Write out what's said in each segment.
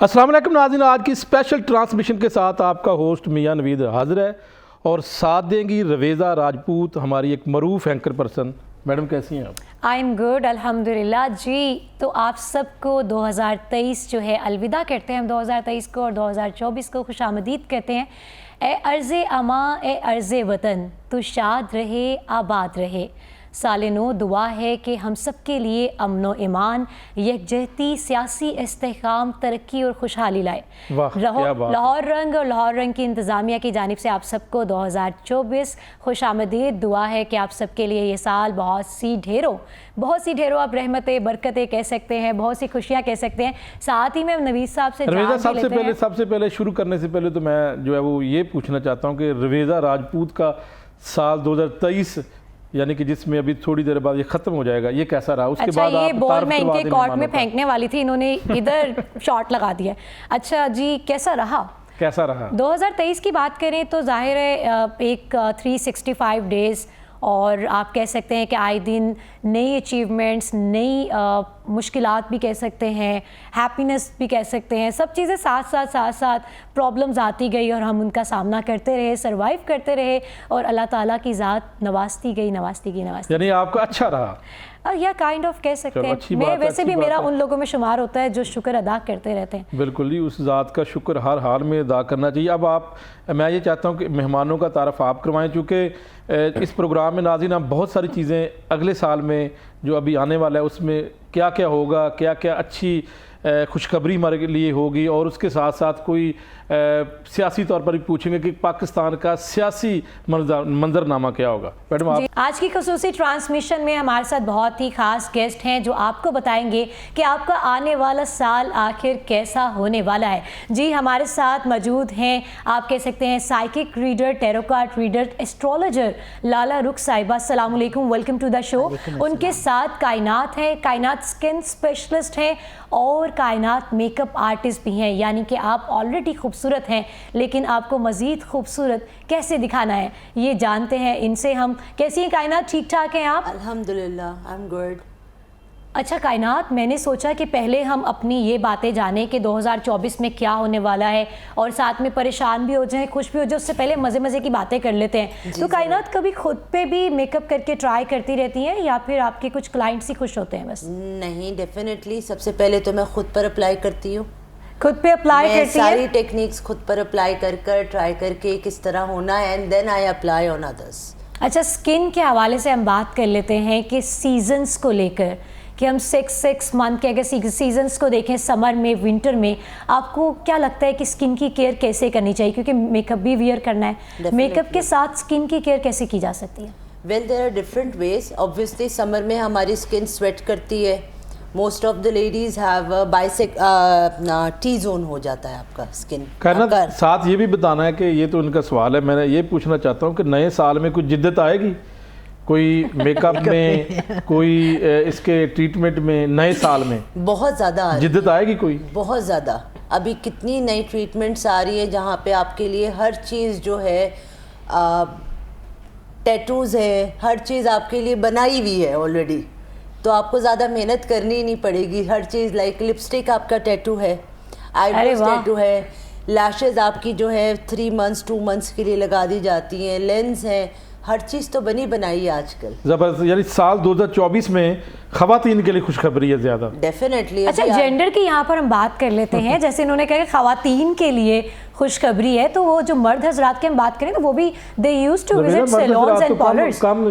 السلام علیکم ناظرین، آج کی اسپیشل ٹرانسمیشن کے ساتھ آپ کا ہوسٹ میاں نوید حاضر ہے اور ساتھ دیں گی رویزہ راجپوت، ہماری ایک معروف اینکر پرسن۔ میڈم کیسی ہیں آپ؟ آئی ایم گڈ الحمدللہ جی۔ تو آپ سب کو 2023 جو ہے الوداع کرتے ہیں ہم 2023 کو، اور 2024 کو خوش آمدید کہتے ہیں۔ اے عرض اماں اے عرض وطن، تو شاد رہے آباد رہے۔ سال نو دعا ہے کہ ہم سب کے لیے امن و ایمان، یکجہتی، سیاسی استحکام، ترقی اور خوشحالی لائے۔ لاہور رنگ اور لاہور رنگ کی انتظامیہ کی جانب سے آپ سب کو 2024 خوش آمدید۔ دعا ہے کہ آپ سب کے لیے یہ سال بہت سی ڈھیروں آپ رحمتیں برکتیں کہہ سکتے ہیں، بہت سی خوشیاں کہہ سکتے ہیں۔ ساتھ ہی میں نوید صاحب سے سب سے پہلے شروع کرنے سے پہلے تو میں جو ہے وہ یہ پوچھنا چاہتا ہوں کہ رویزہ راجپوت کا سال 2023 یعنی کہ جس میں ابھی تھوڑی دیر بعد یہ ختم ہو جائے گا، یہ کیسا رہا؟ اس کے بعد یہ بال میں ان کے کورٹ میں پھینکنے والی تھی، انہوں نے ادھر شاٹ لگا دیا۔ اچھا جی، کیسا رہا 2023 کی بات کریں تو ظاہر ہے ایک 365 ڈیز، اور آپ کہہ سکتے ہیں کہ آئے دن نئی اچیومنٹس، نئی مشکلات بھی کہہ سکتے ہیں، ہیپینس بھی کہہ سکتے ہیں، سب چیزیں ساتھ ساتھ پرابلمز آتی گئی اور ہم ان کا سامنا کرتے رہے، سروائیو کرتے رہے، اور اللہ تعالیٰ کی ذات نوازتی گئی۔ یعنی آپ کا اچھا رہا یا کائنڈ آف کہہ سکتے ہیں۔ میں ویسے بھی میرا ان لوگوں میں شمار ہوتا ہے جو شکر ادا کرتے رہتے ہیں۔ بالکل ہی، اس ذات کا شکر ہر حال میں ادا کرنا چاہیے۔ اب میں یہ چاہتا ہوں کہ مہمانوں کا تعارف آپ کروائیں، چونکہ اس پروگرام میں ناظرین ہم بہت ساری چیزیں اگلے سال میں جو ابھی آنے والا ہے اس میں کیا کیا ہوگا، کیا کیا اچھی خوشخبری ہمارے لیے ہوگی، اور اس کے ساتھ ساتھ کوئی سیاسی طور پر بھی پوچھیں گے کہ پاکستان کا سیاسی منظرنامہ کیا ہوگا۔ میڈم آپ آج کی خصوصی ٹرانسمیشن میں ہمارے ساتھ بہت ہی خاص گیسٹ ہیں جو آپ کو بتائیں گے کہ آپ کا آنے والا سال آخر کیسا ہونے والا ہے۔ جی ہمارے ساتھ موجود ہیں، آپ کہہ سکتے ہیں psychic reader, tarot card reader, astrologer Lala Rukh صاحبہ۔ السلام علیکم، ویلکم ٹو دا شو۔ ان کے ساتھ کائنات ہیں، کائنات اسکن اسپیشلسٹ ہیں اور کائنات میک اپ آرٹسٹ بھی ہیں، یعنی کہ آپ آلریڈی خوبصورت ہیں لیکن آپ کو مزید خوبصورت کیسے دکھانا ہے یہ جانتے ہیں ان سے ہم۔ کیسی ہیں کائنات؟ ٹھیک ٹھاک ہیں آپ؟ الحمدللہ آئی ایم گڈ۔ اچھا کائنات، میں نے سوچا کہ پہلے ہم اپنی یہ باتیں جانیں کہ 2024 میں کیا ہونے والا ہے، اور ساتھ میں پریشان بھی ہو جائیں، خوش بھی ہو جائیں، اس سے پہلے مزے کی باتیں کر لیتے ہیں۔ تو کائنات کبھی خود پہ بھی میک اپ کر کے ٹرائی کرتی رہتی ہیں یا پھر آپ کے کچھ کلائنٹس ہی خوش ہوتے ہیں بس؟ نہیں، ڈیفینیٹلی سب سے پہلے تو میں خود پر اپلائی کرتی ہوں، خود پہ اپلائی کرتی ہیں؟ ساری ٹیکنیکس خود پر اپلائی کر ٹرائی کر کے کس طرح ہونا ہے، and then I apply on ادرس۔ اچھا، سکن کے حوالے سے ہم بات کر لیتے ہیں کہ سیزنز کو لے کر، کہ ہم 6 منتھ کے اگر سیزنز کو دیکھیں، سمر میں، ونٹر میں، آپ کو کیا لگتا ہے کہ سکن کی کیئر کیسے کرنی چاہیے؟ کیونکہ میک اپ بھی ویئر کرنا ہے، میک اپ کے ساتھ سکن کی کیئر کیسے کی جا سکتی ہے؟ Well there are different ways. Obviously summer میں ہماری اسکن سویٹ کرتی ہے، most of the ladies have T zone ہو جاتا ہے آپ کا اسکن۔ ساتھ یہ بھی بتانا ہے کہ یہ تو ان کا سوال ہے، میں یہ پوچھنا چاہتا ہوں کہ نئے سال میں کچھ جدت آئے گی کوئی میک اپ میں، کوئی اس کے ٹریٹمنٹ میں؟ نئے سال میں بہت زیادہ جدت آئے گی کوئی؟ بہت زیادہ۔ ابھی کتنی نئی ٹریٹمنٹس آ رہی ہیں جہاں پہ آپ کے لیے ہر چیز جو ہے، ٹیٹوز ہے، ہر چیز آپ کے لیے بنائی ہوئی ہے آلریڈی، تو آپ کو زیادہ محنت کرنی ہی نہیں پڑے گی۔ ہر چیز لائک لپسٹک آپ کا ٹیٹو ہے، آئی بروز ٹیٹو ہے، لیشز آپ کی جو ہے 3 منتھس 2 منتھس کے لیے لگا دی جاتی ہیں، لینز ہیں، ہر چیز تو بنی بنائی ہے آج کل۔ زبردست، یعنی سال 2024 میں خواتین کے لیے خوشخبری ہے زیادہ؟ ڈیفینیٹلی۔ اچھا، جینڈر کی یہاں پر ہم بات کر لیتے ہیں، جیسے انہوں نے کہا کہ خواتین کے لیے خوشخبری ہے، تو وہ جو مرد حضرات کی ہم بات کریں تو وہ بھی they use to visit salons and parlours, کم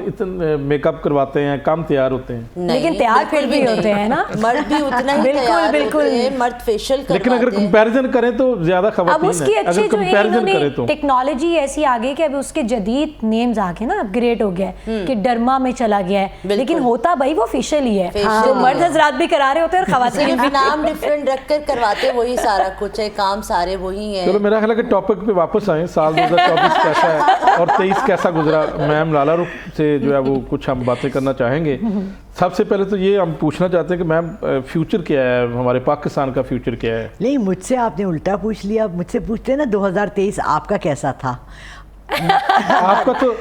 میک اپ کرواتے ہیں، کم تیار ہوتے ہیں، لیکن تیار پھر بھی ہوتے ہیں نا، مرد بھی اتنا ہی تیار ہوتے ہیں، مرد فیشل کرواتے ہیں، لیکن اگر کمپیریزن کریں تو زیادہ خواتین ہیں۔ اب اس کی اچھی جو ہے انہوں نے ٹیکنالوجی ایسی آ گئی کہ اب اس کے جدید نیمز آ گئے نا، اپ گریڈ ہو گیا ہے کہ ڈرما میں چلا گیا ہے، لیکن ہوتا بھائی وہ فیشل ہی ہے، جو مرد حضرات بھی کرا رہے ہوتے ہیں اور خواتین بھی نام ڈفرینٹ رکھ کر کرواتے وہی سارا کچھ ہے، کام سارے وہی ہیں۔ چلو میرا خیال ہے کہ ٹاپک پہ واپس آئیں، سال 2024 کیسا ہے اور 23 کیسا گزرا۔ میم لالا رخ سے جو ہے وہ کچھ ہم باتیں کرنا چاہیں گے۔ سب سے پہلے تو یہ ہم پوچھنا چاہتے ہیں کہ میم فیوچر کیا ہے، ہمارے پاکستان کا فیوچر کیا ہے؟ نہیں، مجھ سے آپ نے الٹا پوچھ لیا، مجھ سے پوچھتے ہیں نا 2023 آپ کا کیسا تھا؟ آپ کا تو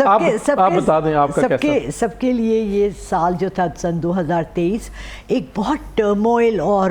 آپ بتا دیں آپ کا کیسا؟ سب کے لیے یہ سال جو تھا سن 2023 ایک بہت ٹرموئل اور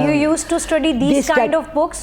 You used to study these kind of books?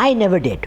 I never did.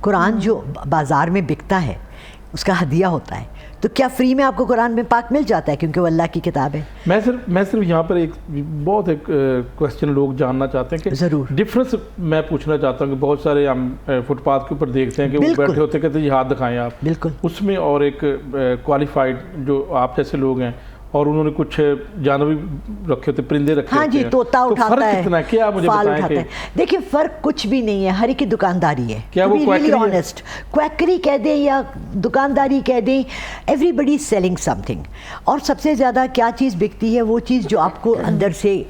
قرآن جو بازار میں بکتا ہے اس کا ہدیہ ہوتا ہے, تو کیا فری میں آپ کو قرآن میں پاک مل جاتا ہے کیونکہ وہ اللہ کی کتاب ہے؟ میں صرف یہاں پر ایک کویسچن لوگ جاننا چاہتے ہیں کہ ضرور ڈفرینس میں پوچھنا چاہتا ہوں کہ بہت سارے ہم فٹ پاتھ کے اوپر دیکھتے ہیں کہ وہ بیٹھے ہوتے کہتے ہیں یہ ہاتھ دکھائیں آپ, بالکل اس میں اور ایک کوالیفائڈ جو آپ جیسے لوگ ہیں اور انہوں نے کچھ جانور رکھے ہوتے, پرندے رکھے ہوتے ہیں, ہاں جی, طوطا اٹھاتا ہے, فرق کتنا ہے, کیا مجھے بتائیں کہ دیکھیں فرق کچھ بھی نہیں ہے, ہر ایک کی دکانداری ہے. کیا وہ آنیسٹ کویکری کہہ دیں یا دکانداری کہہ دیں, ایوری بڈی سیلنگ سم تھنگ. اور سب سے زیادہ کیا چیز بکتی ہے, وہ چیز جو آپ کو اندر سے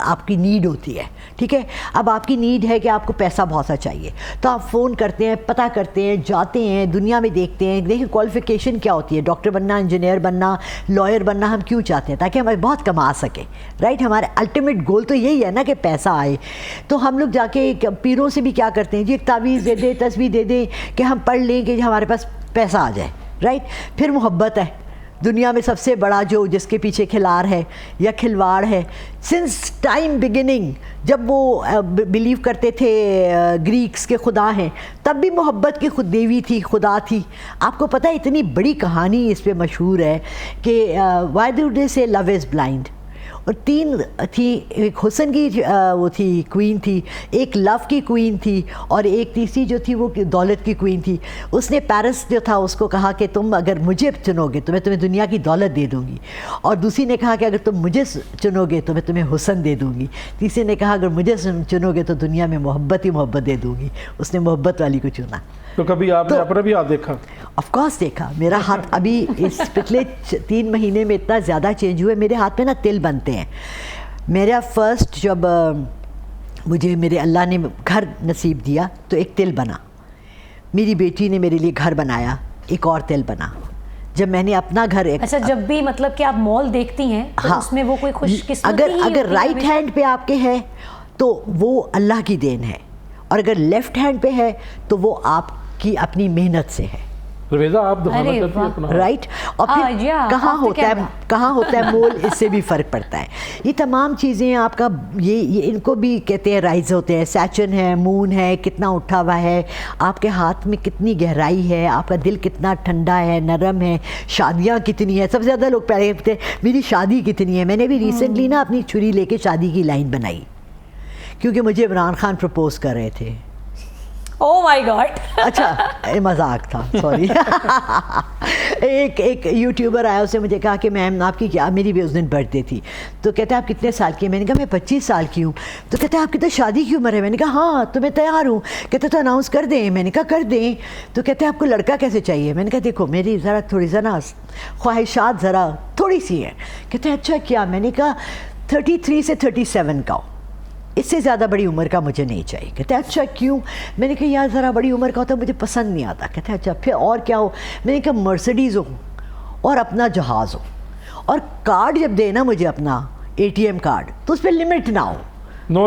آپ کی نیڈ ہوتی ہے, ٹھیک ہے. اب آپ کی نیڈ ہے کہ آپ کو پیسہ بہت سا چاہیے, تو آپ فون کرتے ہیں, پتہ کرتے ہیں, جاتے ہیں, دنیا میں دیکھتے ہیں. دیکھیں کوالیفیکیشن کیا ہوتی ہے, ڈاکٹر بننا, انجینئر بننا, لائر بننا ہم کیوں چاہتے ہیں؟ تاکہ ہم بہت کما سکیں, رائٹ. ہمارا الٹیمیٹ گول تو یہی ہے نا کہ پیسہ آئے. تو ہم لوگ جا کے پیروں سے بھی کیا کرتے ہیں, جی ایک تعویذ دے دے, تسبیح دے دیں کہ ہم پڑھ لیں کہ ہمارے پاس پیسہ آ جائے, رائٹ. پھر محبت ہے دنیا میں سب سے بڑا جو جس کے پیچھے کھلار ہے یا کھلواڑ ہے. سنس ٹائم بگننگ جب وہ بلیو کرتے تھے گریکس کے خدا ہیں, تب بھی محبت کی خود دیوی تھی, خدا تھی. آپ کو پتہ ہے اتنی بڑی کہانی اس پہ مشہور ہے کہ وائی ڈو دے سے لو از بلائنڈ. اور 3 تھی, ایک حسن کی وہ تھی کوئین تھی, ایک لو کی کوئین تھی, اور ایک تیسری جو تھی وہ دولت کی کوئین تھی. اس نے پیرس جو تھا اس کو کہا کہ تم اگر مجھے چنو گے تو میں تمہیں دنیا کی دولت دے دوں گی, اور دوسری نے کہا کہ اگر تم مجھے چنو گے تو میں تمہیں حسن دے دوں گی, تیسری نے کہا اگر مجھے چنو گے تو دنیا میں محبت ہی محبت دے دوں گی. اس نے محبت والی کو چنا. تو کبھی آپ نے اپنا بھی ہاتھ دیکھا؟ آف کورس دیکھا. میرا ہاتھ ابھی اس پچھلے 3 مہینے میں اتنا زیادہ چینج ہوئے, میرے ہاتھ میں نا تل بنتے ہیں. میرا فرسٹ جب مجھے میرے اللہ نے گھر نصیب دیا تو ایک تل بنا. میری بیٹی نے میرے لیے گھر بنایا, ایک اور تل بنا. جب میں نے اپنا گھر اچھا, جب بھی مطلب کہ آپ مال دیکھتی ہیں تو اس میں وہ کوئی خوش قسمتی اگر رائٹ ہینڈ پہ آپ کے ہے تو وہ اللہ کی دین ہے, اور اگر لیفٹ ہینڈ پہ ہے تو وہ آپ کی اپنی محنت سے ہے. رویزہ آپ دکھانا چاہتی ہیں اپنا, رائٹ. اور پھر کہاں ہوتا ہے مول, اس سے بھی فرق پڑتا ہے. یہ تمام چیزیں آپ کا یہ ان کو بھی کہتے ہیں رائز ہوتے ہیں. سیچن ہے, مون ہے, کتنا اٹھا ہوا ہے, آپ کے ہاتھ میں کتنی گہرائی ہے, آپ کا دل کتنا ٹھنڈا ہے, نرم ہے, شادیاں کتنی ہیں. سب سے زیادہ لوگ پہلے کہتے ہیں میری شادی کتنی ہے. میں نے بھی ریسنٹلی نا اپنی چھری لے کے شادی کی لائن بنائی کیونکہ مجھے عمران خان پرپوز کر رہے تھے. او مائی گاڈ. اچھا مذاق تھا, سوری. ایک یوٹیوبر آیا, اس نے مجھے کہا کہ میم آپ کی کیا, میری بھی اس دن برتھ ڈے تھی, تو کہتے ہیں آپ کتنے سال کی ہیں؟ میں نے کہا میں 25 سال کی ہوں. تو کہتے ہیں آپ کی تو شادی کی عمر ہے. میں نے کہا ہاں تو میں تیار ہوں. کہتے تو اناؤنس کر دیں. میں نے کہا کر دیں. تو کہتے ہیں آپ کو لڑکا کیسے چاہیے؟ میں نے کہا دیکھو میری ذرا تھوڑی ذرا نا خواہشات ذرا تھوڑی سی ہیں. کہتے ہیں اچھا کیا؟ میں نے کہا 33 سے 37 کا ہو, اس سے زیادہ بڑی عمر کا مجھے نہیں چاہیے. کہتے ہیں اچھا کیوں؟ میں نے کہا یار ذرا بڑی عمر کا ہوتا مجھے پسند نہیں آتا. کہتے ہیں اچھا پھر اور کیا ہو؟ میں نے کہا مرسڈیز ہو اور اپنا جہاز ہو, اور کارڈ جب دے نا مجھے اپنا ATM کارڈ تو اس پہ لمٹ نہ ہو, نو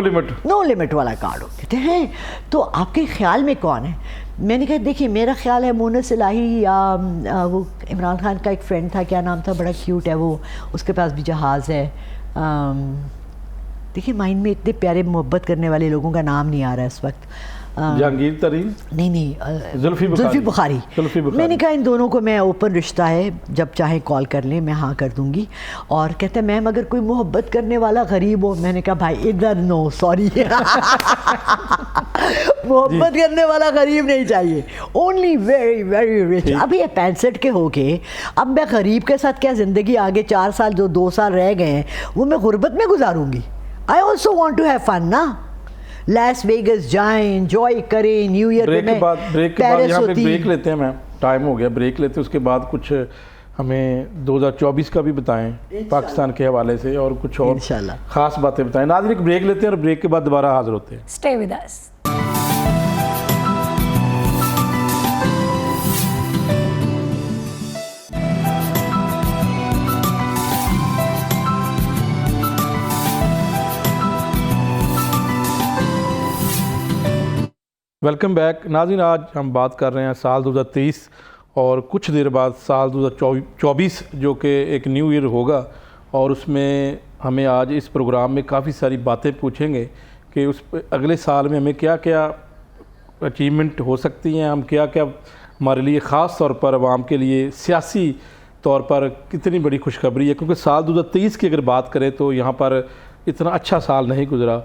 لمٹ والا کارڈ ہو. کہتے ہیں تو آپ کے خیال میں کون ہے؟ میں نے کہا دیکھیے میرا خیال ہے مونس الہی یا وہ عمران خان کا ایک فرینڈ تھا, کیا نام تھا, بڑا کیوٹ ہے وہ, اس کے پاس بھی جہاز ہے. دیکھیے مائنڈ میں اتنے پیارے محبت کرنے والے لوگوں کا نام نہیں آ رہا ہے اس وقت. جہانگیر ترین نہیں, زلفی بخاری. میں نے کہا ان دونوں کو میں اوپن رشتہ ہے, جب چاہیں کال کر لیں, میں ہاں کر دوں گی. اور کہتے ہیں میم اگر کوئی محبت کرنے والا غریب ہو. میں نے کہا بھائی ادھر نو سوری, محبت کرنے والا غریب نہیں چاہیے, اونلی ویری ویری رچ. ابھی یہ 65 کے ہو کے اب میں غریب کے ساتھ کیا زندگی آگے 4 سال جو 2 سال رہ گئے ہیں وہ میں غربت میں گزاروں گی. I also want to have fun نا. لاس ویگس جائیں, انجوائے کریں, نیو ایئر بریک کے بعد یہاں پہ بریک لیتے ہیں. میم ٹائم ہو گیا, بریک لیتے ہیں. اس کے بعد کچھ ہمیں 2024 کا بھی بتائیں پاکستان کے حوالے سے, اور کچھ اور خاص باتیں بتائیں. ناظرین ایک بریک لیتے ہیں اور بریک کے بعد دوبارہ حاضر ہوتے ہیں. Stay with us. Welcome back. ناظرین آج ہم بات کر رہے ہیں سال 2023 اور کچھ دیر بعد سال 2024 جو کہ ایک نیو ایئر ہوگا, اور اس میں ہمیں آج اس پروگرام میں کافی ساری باتیں پوچھیں گے کہ اس اگلے سال میں ہمیں کیا کیا اچیومنٹ ہو سکتی ہیں, ہم کیا کیا ہمارے لیے خاص طور پر عوام کے لیے سیاسی طور پر کتنی بڑی خوشخبری ہے, کیونکہ سال 2023 کی اگر بات کریں تو یہاں پر اتنا اچھا سال نہیں گزرا.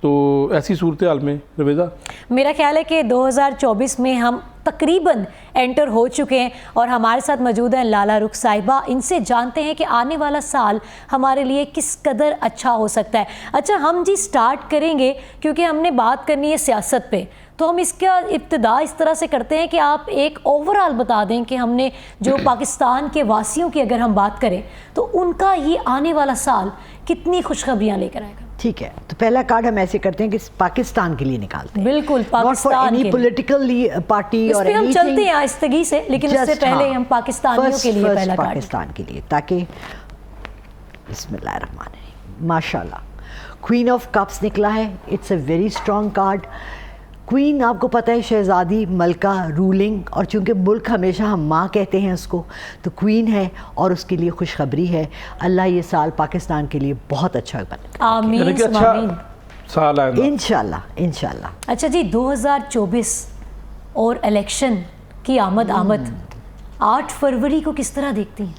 تو ایسی صورتحال میں رویدہ میرا خیال ہے کہ 2024 میں ہم تقریباً انٹر ہو چکے ہیں, اور ہمارے ساتھ موجود ہیں لالا رخ صاحبہ. ان سے جانتے ہیں کہ آنے والا سال ہمارے لیے کس قدر اچھا ہو سکتا ہے. اچھا ہم جی سٹارٹ کریں گے, کیونکہ ہم نے بات کرنی ہے سیاست پہ, تو ہم اس کا ابتدا اس طرح سے کرتے ہیں کہ آپ ایک اوورآل بتا دیں کہ ہم نے جو پاکستان کے واسیوں کی اگر ہم بات کریں تو ان کا یہ آنے والا سال کتنی خوشخبریاں لے کر آئے گا. ٹھیک ہے, تو پہلا کارڈ ہم ایسے کرتے ہیں کہ پاکستان کے لیے نکالتے ہیں, بالکل پاکستان کے لیے. پولیٹیکل پارٹی اور ہم چلتے ہیں آہستگی سے, لیکن اس سے پہلے ہم پاکستانیوں کے لیے پہلا کارڈ, پاکستان کے لیے, تاکہ بسم اللہ الرحمن الرحیم. ماشاءاللہ کوئین آف کپس نکلا ہے. It's a very strong card. Queen آپ کو پتہ ہے شہزادی, ملکہ, رولنگ, اور چونکہ ملک ہمیشہ ہم ماں کہتے ہیں اس کو, تو کوئین ہے اور اس کے لیے خوشخبری ہے. اللہ یہ سال پاکستان کے لیے بہت اچھا بنے, آمین ثم آمین, سال آئندہ انشاءاللہ انشاءاللہ. اچھا جی 2024 اور الیکشن کی آمد 8 فروری کو کس طرح دیکھتی ہیں؟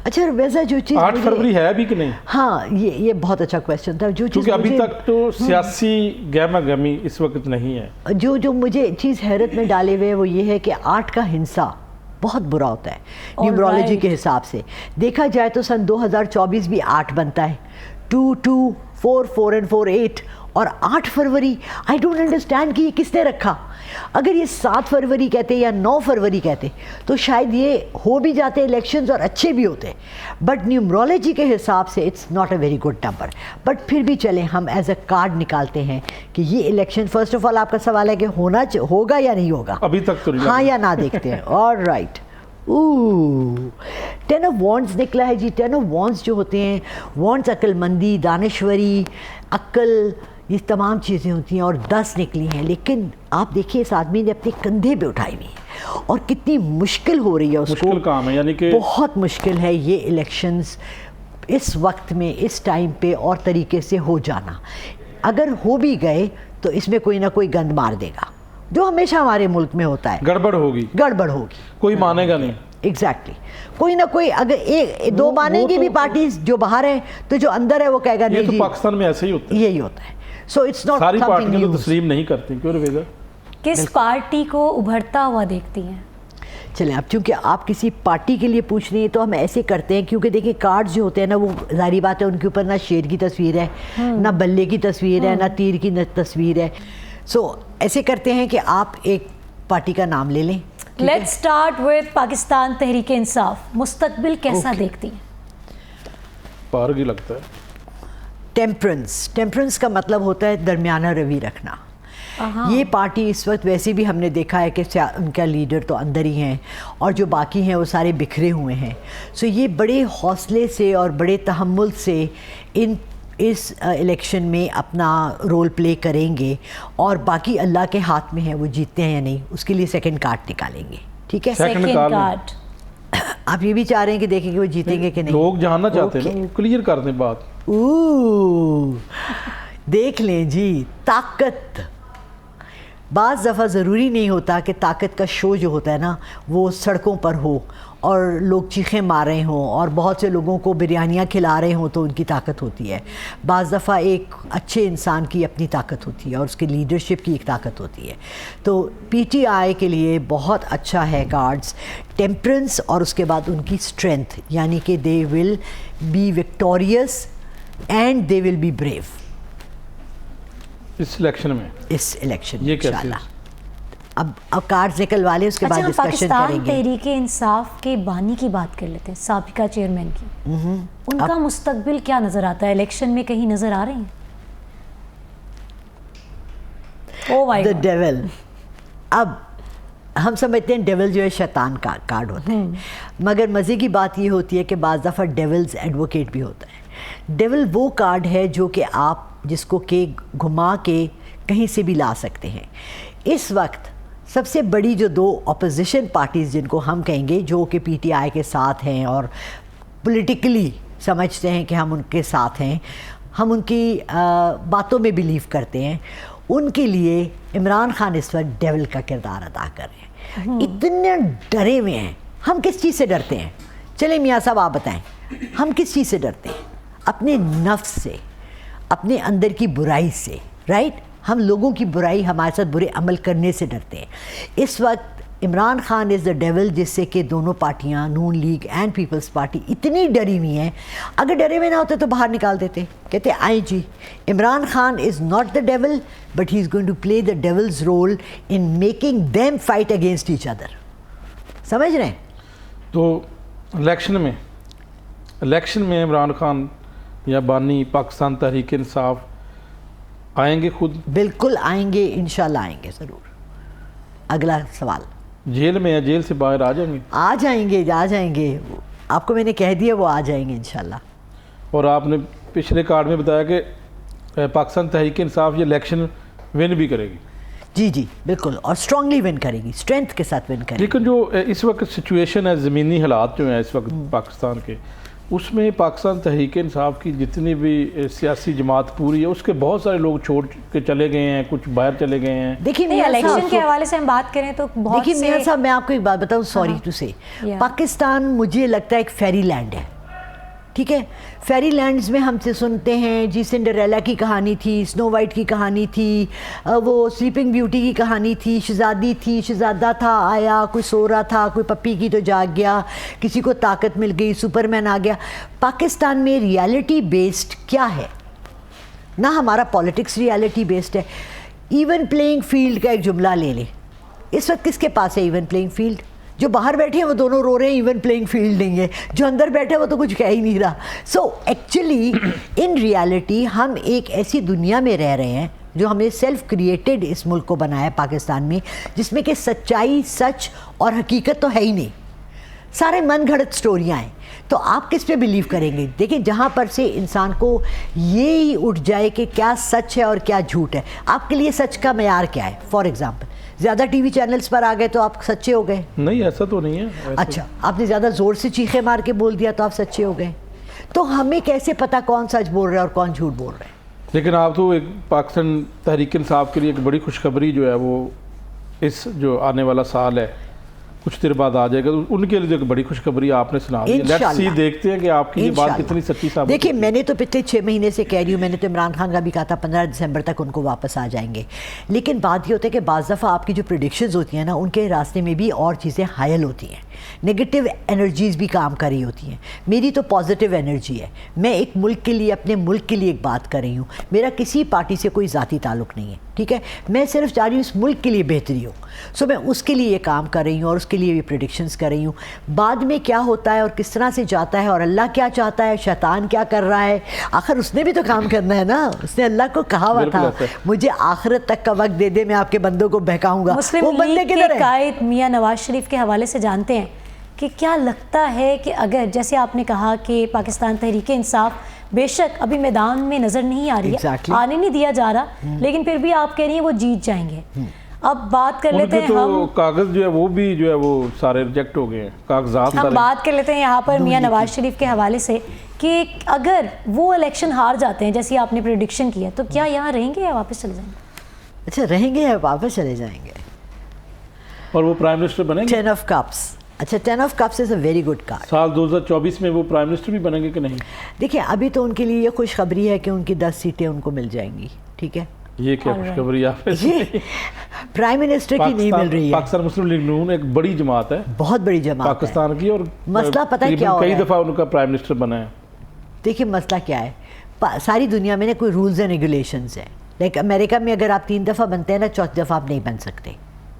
اچھا ویسا جو چیز 8 فروری ہے بھی کہ نہیں؟ ہاں یہ بہت اچھا کویشچن تھا. جو چیز کیونکہ ابھی تک تو سیاسی گہما گہمی اس وقت نہیں ہے. جو مجھے چیز حیرت میں ڈالے ہوئے وہ یہ ہے کہ 8 کا ہنسا بہت برا ہوتا ہے نیومرولوجی کے حساب سے. دیکھا جائے تو سن 2024 بھی 8 بنتا ہے, 2 2 4 4 and 4 8, اور 8 فروری آئی ڈونٹ انڈرسٹینڈ کہ یہ کس نے رکھا. اگر یہ 7 فروری کہتے یا 9 فروری کہتے تو شاید یہ ہو بھی جاتے الیکشنز اور اچھے بھی ہوتے, بٹ نیومرولوجی کے حساب سے it's not a very good number. But پھر بھی چلیں ہم ایز اے کارڈ نکالتے ہیں کہ یہ الیکشن, فرسٹ آف آل آپ کا سوال ہے کہ ہوگا یا نہیں ہوگا, ابھی تک تو ہاں یا نہ دیکھتے ہیں. All right. 10 آف وانڈز نکلا ہے جی. 10 آف وانڈز جو ہوتے ہیں, وانڈز عقل مندی, دانشوری, عقل, یہ تمام چیزیں ہوتی ہیں, اور 10 نکلی ہیں. لیکن آپ دیکھیے اس آدمی نے اپنے کندھے پہ اٹھائی ہوئی ہے, اور کتنی مشکل ہو رہی ہے اس کو. مشکل کام ہے, یعنی کہ بہت مشکل ہے یہ الیکشنز اس وقت میں, اس ٹائم پہ اور طریقے سے ہو جانا. اگر ہو بھی گئے تو اس میں کوئی نہ کوئی گند مار دے گا, جو ہمیشہ ہمارے ملک میں ہوتا ہے. گڑبڑ ہوگی, کوئی مانے گا نہیں. ایگزیکٹلی, کوئی نہ کوئی, اگر 2 مانیں گی بھی پارٹیز جو باہر ہیں, تو جو اندر ہے وہ کہے گا نہیں. یہ تو پاکستان میں ایسے ہی ہوتا ہے, یہی ہوتا ہے. سو اٹس ناٹ ساری پارٹیاں تو تسلیم نہیں کرتی. کیوں رویدہ؟ کس پارٹی کو ابھرتا ہوا دیکھتی ہیں؟ چلیں اب چونکہ آپ کسی پارٹی کے لیے پوچھ رہی ہیں تو ہم ایسے کرتے ہیں, کیونکہ دیکھیں کارڈز جو ہوتے ہیں نا, وہ ظاہری بات ہے ان کے اوپر نہ شیر کی تصویر ہے, نہ بلے کی تصویر ہے, نہ تیر کی تصویر ہے. سو ایسے کرتے ہیں کہ آپ ایک پارٹی کا نام لے لیں. Let's start with Pakistan Tehreek Insaf. مستقبل کیسا دیکھتی ہیں؟ پارگی لگتا ہے. ٹیمپرنس کا مطلب ہوتا ہے درمیانہ روی رکھنا. یہ پارٹی اس وقت ویسے بھی ہم نے دیکھا ہے کہ ان کا لیڈر تو اندر ہی ہیں, اور جو باقی ہیں وہ سارے بکھرے ہوئے ہیں. سو یہ بڑے حوصلے سے اور بڑے تحمل سے اس الیکشن میں اپنا رول پلے کریں گے, اور باقی اللہ کے ہاتھ میں ہے وہ جیتتے ہیں یا نہیں, اس کے لیے سیکنڈ کارڈ نکالیں گے. ٹھیک ہے, سیکنڈ کارڈ. آپ یہ بھی چاہ رہے ہیں کہ دیکھیں کہ وہ جیتیں گے کہ نہیں؟ لوگ جاننا چاہتے ہیں نا, کلیئر کر دیں بات. دیکھ لیں جی, طاقت. بعض دفعہ ضروری نہیں ہوتا کہ طاقت کا شو جو ہوتا ہے نا وہ سڑکوں پر ہو اور لوگ چیخیں مار رہے ہوں اور بہت سے لوگوں کو بریانیاں کھلا رہے ہوں تو ان کی طاقت ہوتی ہے. بعض دفعہ ایک اچھے انسان کی اپنی طاقت ہوتی ہے اور اس کی لیڈرشپ کی ایک طاقت ہوتی ہے. تو پی ٹی آئی کے لیے بہت اچھا ہے کارڈز, ٹیمپرنس, اور اس کے بعد ان کی اسٹرینتھ, یعنی کہ they will be victorious and they will be brave اس الیکشن میں. اس الیکشن میں یہ کیسے؟ انشاءاللہ. اب کارڈز نکل والے, اس کے بعد ڈسکشن کریں پاکستان گے. تحریک انصاف کے بانی کی بات کر لیتے ہیں, سابقہ چیئرمین کی. ان کا مستقبل کیا نظر آتا ہے؟ الیکشن میں کہیں نظر آ رہے ہیں؟ دا ڈیول. اب ہم سمجھتے ہیں ڈیول جو ہے شیطان کا کارڈ ہوتا ہے, مگر مزے کی بات یہ ہوتی ہے کہ بعض دفعہ ڈیولز ایڈوکیٹ بھی ہوتا ہے. ڈیول وہ کارڈ ہے جو کہ آپ جس کو کہ گھما کے کہیں سے بھی لا سکتے ہیں. اس وقت سب سے بڑی جو 2 اپوزیشن پارٹیز جن کو ہم کہیں گے جو کہ پی ٹی آئی کے ساتھ ہیں اور پولیٹیکلی سمجھتے ہیں کہ ہم ان کے ساتھ ہیں, ہم ان کی باتوں میں بلیو کرتے ہیں, ان کے لیے عمران خان اس وقت ڈیول کا کردار ادا کر رہے ہیں. اتنے ڈرے ہوئے ہیں. ہم کس چیز سے ڈرتے ہیں؟ چلیں میاں صاحب آپ بتائیں, ہم کس چیز سے ڈرتے ہیں؟ اپنے نفس سے, اپنے اندر کی برائی سے, رائٹ؟ ہم لوگوں کی برائی, ہمارے ساتھ برے عمل کرنے سے ڈرتے ہیں. اس وقت عمران خان از دا ڈیول, جس سے کہ دونوں پارٹیاں, نون لیگ اینڈ پیپلز پارٹی, اتنی ڈری ہوئی ہیں. اگر ڈرے ہوئے نہ ہوتے تو باہر نکال دیتے, کہتے آئیں جی Imran Khan is not the devil but he is going to play the devil's role in making them fight against each other. سمجھ رہے ہیں؟ تو الیکشن میں عمران خان یا بانی پاکستان تحریک انصاف آئیں گے خود؟ بالکل آئیں گے, انشاءاللہ آئیں گے ضرور. اگلا سوال, جیل میں یا جیل سے باہر آ جائیں گے؟ آ جائیں گے, آ جائیں گے. آپ کو میں نے کہہ دیا وہ آ جائیں گے انشاءاللہ. اور آپ نے پچھلے کارڈ میں بتایا کہ پاکستان تحریک انصاف یہ الیکشن ون بھی کرے گی. جی جی بالکل, اور اسٹرانگلی ون کرے گی, اسٹرینتھ کے ساتھ ون کرے گی. لیکن جو اس وقت سچویشن ہے, زمینی حالات جو ہیں اس وقت پاکستان کے, اس میں پاکستان تحریک انصاف کی جتنی بھی سیاسی جماعت پوری ہے, اس کے بہت سارے لوگ چھوڑ کے چلے گئے ہیں, کچھ باہر چلے گئے ہیں. دیکھیے الیکشن کے حوالے سے ہم بات کریں تو بہت دیکھیے میاں صاحب, میں آپ کو ایک بات بتاؤں, سوری ٹو سے, پاکستان مجھے لگتا ہے ایک فیری لینڈ ہے. ٹھیک ہے, فیری لینڈز میں ہم سے سنتے ہیں جی سنڈریلا کی کہانی تھی, سنو وائٹ کی کہانی تھی, وہ سلیپنگ بیوٹی کی کہانی تھی, شہزادی تھی, شہزادہ تھا, آیا, کوئی سو رہا تھا, کوئی پپی کی تو جاگ گیا, کسی کو طاقت مل گئی, سپر مین آ گیا. پاکستان میں ریالٹی بیسڈ کیا ہے؟ نہ ہمارا پالیٹکس ریالٹی بیسڈ ہے. ایون پلینگ فیلڈ کا ایک جملہ لے لیں, اس وقت کس کے پاس ہے ایون پلینگ فیلڈ؟ جو باہر بیٹھے ہیں وہ دونوں رو رہے ہیں, ایون پلینگ فیلڈ نہیں ہے. جو اندر بیٹھے وہ تو کچھ کہہ ہی نہیں رہا. سو ایکچولی ان ریالٹی ہم ایک ایسی دنیا میں رہ رہے ہیں جو ہم نے سیلف کریٹڈ اس ملک کو بنایا پاکستان میں, جس میں کہ سچائی, سچ اور حقیقت تو ہے ہی نہیں, سارے من گھڑت سٹوریاں ہیں. تو آپ کس پہ بلیو کریں گے؟ دیکھیں جہاں پر سے انسان کو یہ ہی اٹھ جائے کہ کیا سچ ہے اور کیا جھوٹ ہے. آپ کے لیے سچ کا معیار کیا ہے؟ فار ایگزامپل زیادہ ٹی وی چینلز پر آ گئے تو آپ سچے ہو گئے؟ نہیں, ایسا تو نہیں ہے. اچھا, آپ نے زیادہ زور سے چیخے مار کے بول دیا تو آپ سچے ہو گئے. تو ہمیں کیسے پتا کون سچ بول رہا ہے اور کون جھوٹ بول رہا ہے؟ لیکن آپ تو ایک پاکستان تحریک انصاف کے لیے ایک بڑی خوشخبری جو ہے وہ اس جو آنے والا سال ہے کچھ دیر بعد آ جائے گا, تو ان کے لیے ایک بڑی خوشخبری آپ نے سنا دی. لیٹس سی, دیکھتے ہیں کہ آپ کی یہ بات کتنی سچی ثابت. دیکھیں میں نے تو پچھلے 6 مہینے سے کہہ رہی ہوں, میں نے تو عمران خان کا بھی کہا تھا 15 دسمبر تک ان کو واپس آ جائیں گے. لیکن بات یہ ہوتا ہے کہ بعض دفعہ آپ کی جو پریڈکشنز ہوتی ہیں نا, ان کے راستے میں بھی اور چیزیں حائل ہوتی ہیں, نگیٹو انرجیز بھی کام کر رہی ہوتی ہیں. میری تو پازیٹیو انرجی ہے, میں ایک ملک کے لیے, اپنے ملک کے لیے ایک بات کر رہی ہوں. میرا کسی پارٹی سے کوئی ذاتی تعلق نہیں ہے, ٹھیک ہے, میں صرف چاہ رہی ہوں اس ملک کے لیے بہتری ہو. سو میں اس کے لیے یہ کام کر رہی ہوں اور اس کے لیے یہ پریڈکشنز کر رہی ہوں. بعد میں کیا ہوتا ہے اور کس طرح سے جاتا ہے اور اللہ کیا چاہتا ہے, شیطان کیا کر رہا ہے, آخر اس نے بھی تو کام کرنا ہے نا. اس نے اللہ کو کہا ہوا تھا مجھے آخرت تک کا وقت دے دے, میں آپ کے بندوں کو بہکاؤں گا. مسلم لیگ کے قائد میاں نواز شریف کے حوالے سے جانتے ہیں کہ کیا لگتا ہے کہ اگر جیسے آپ نے کہا کہ پاکستان تحریک انصاف بے شک ابھی میدان میں نظر نہیں آ رہی ہے, آنے نہیں دیا جا رہا, لیکن پھر بھی آپ کہہ رہی ہیں وہ جیت جائیں گے. اب بات کر لیتے ہیں ہم, کاغذ جو ہے وہ بھی جو ہے وہ سارے ریجیکٹ ہو گئے ہیں, کاغذات. ہم بات کر لیتے ہیں یہاں پر میاں نواز شریف کے حوالے سے کہ اگر وہ الیکشن ہار جاتے ہیں جیسی آپ نے پریڈکشن کی ہے, تو کیا یہاں رہیں گے یا واپس چلے جائیں گے؟ اچھا, رہیں گے یا واپس چلے جائیں گے؟ اور وہ پرائم منسٹر بنیں گے؟ 10 آف کپس. اچھا, 10 of cups is a very good card. سال 2024 میں وہ پرائم منسٹر بھی بنیں گے کہ نہیں؟ دیکھیں ابھی تو ان کے لیے یہ خوشخبری ہے کہ ان کی 10 سیٹیں ان کو مل جائیں گی. ٹھیک ہے, یہ کیا خوشخبری آپ پرائم منسٹر کی نہیں مل رہی ہے. پاکستان مسلم لیگ نون ایک بڑی جماعت ہے, بہت بڑی جماعت پاکستان کی, اور مسئلہ پتہ ہے کیا ہو رہا ہے, کئی دفعہ ان کا پرائم منسٹر بنا ہے. دیکھیں مسئلہ کیا ہے, ساری دنیا میں نا کوئی رولز اینڈ ریگولیشنز ہیں. لائک امریکہ میں اگر آپ 3 دفعہ بنتے ہیں نا, 4تھی دفعہ آپ نہیں بن سکتے.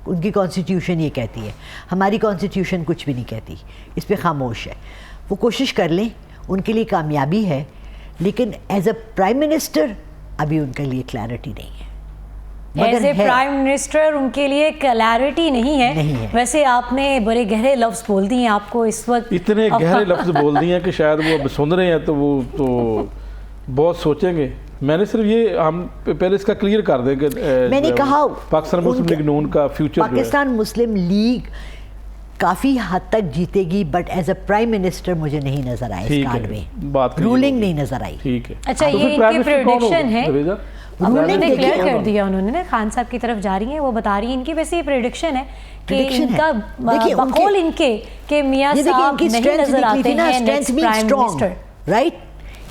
ان کی کانسٹیٹیوشن یہ کہتی ہے, ہماری کانسٹیٹیوشن کچھ بھی نہیں کہتی, اس پہ خاموش ہے. وہ کوشش کر لیں, ان کے لیے کامیابی ہے, لیکن ایز اے پرائم منسٹر ابھی ان کے لیے کلیئرٹی نہیں ہے. ایز اے پرائم منسٹر ان کے لیے کلیئرٹی نہیں ہے. ویسے آپ نے بڑے گہرے لفظ بول دیے ہیں, آپ کو اس وقت اتنے گہرے لفظ بول دیے ہیں کہ شاید وہ اب سن رہے ہیں تو وہ تو بہت سوچیں گے. میں نے صرف یہ, ہم پہلے اس کا کلیئر کر دیں کہ میں نے کہا پاکستان مسلم لیگ نون کا فیوچر, پاکستان مسلم لیگ کافی حد تک جیتے گی, but as a prime minister مجھے نہیں نظر آیا اس کارڈ میں, بات رولنگ نہیں نظر آئی. ٹھیک ہے. اچھا یہ ان کی پریڈکشن ہے, انہوں نے ڈکلیئر کر دیا, انہوں نے خان صاحب کی طرف جا رہی ہیں, وہ بتا رہی ہیں ان کی ویسے یہ پریڈکشن ہے کہ ان کا بقول ان کے کہ میاں صاحب نہیں نظر آتے ہیں نیکسٹ پرائم منسٹر, رائٹ.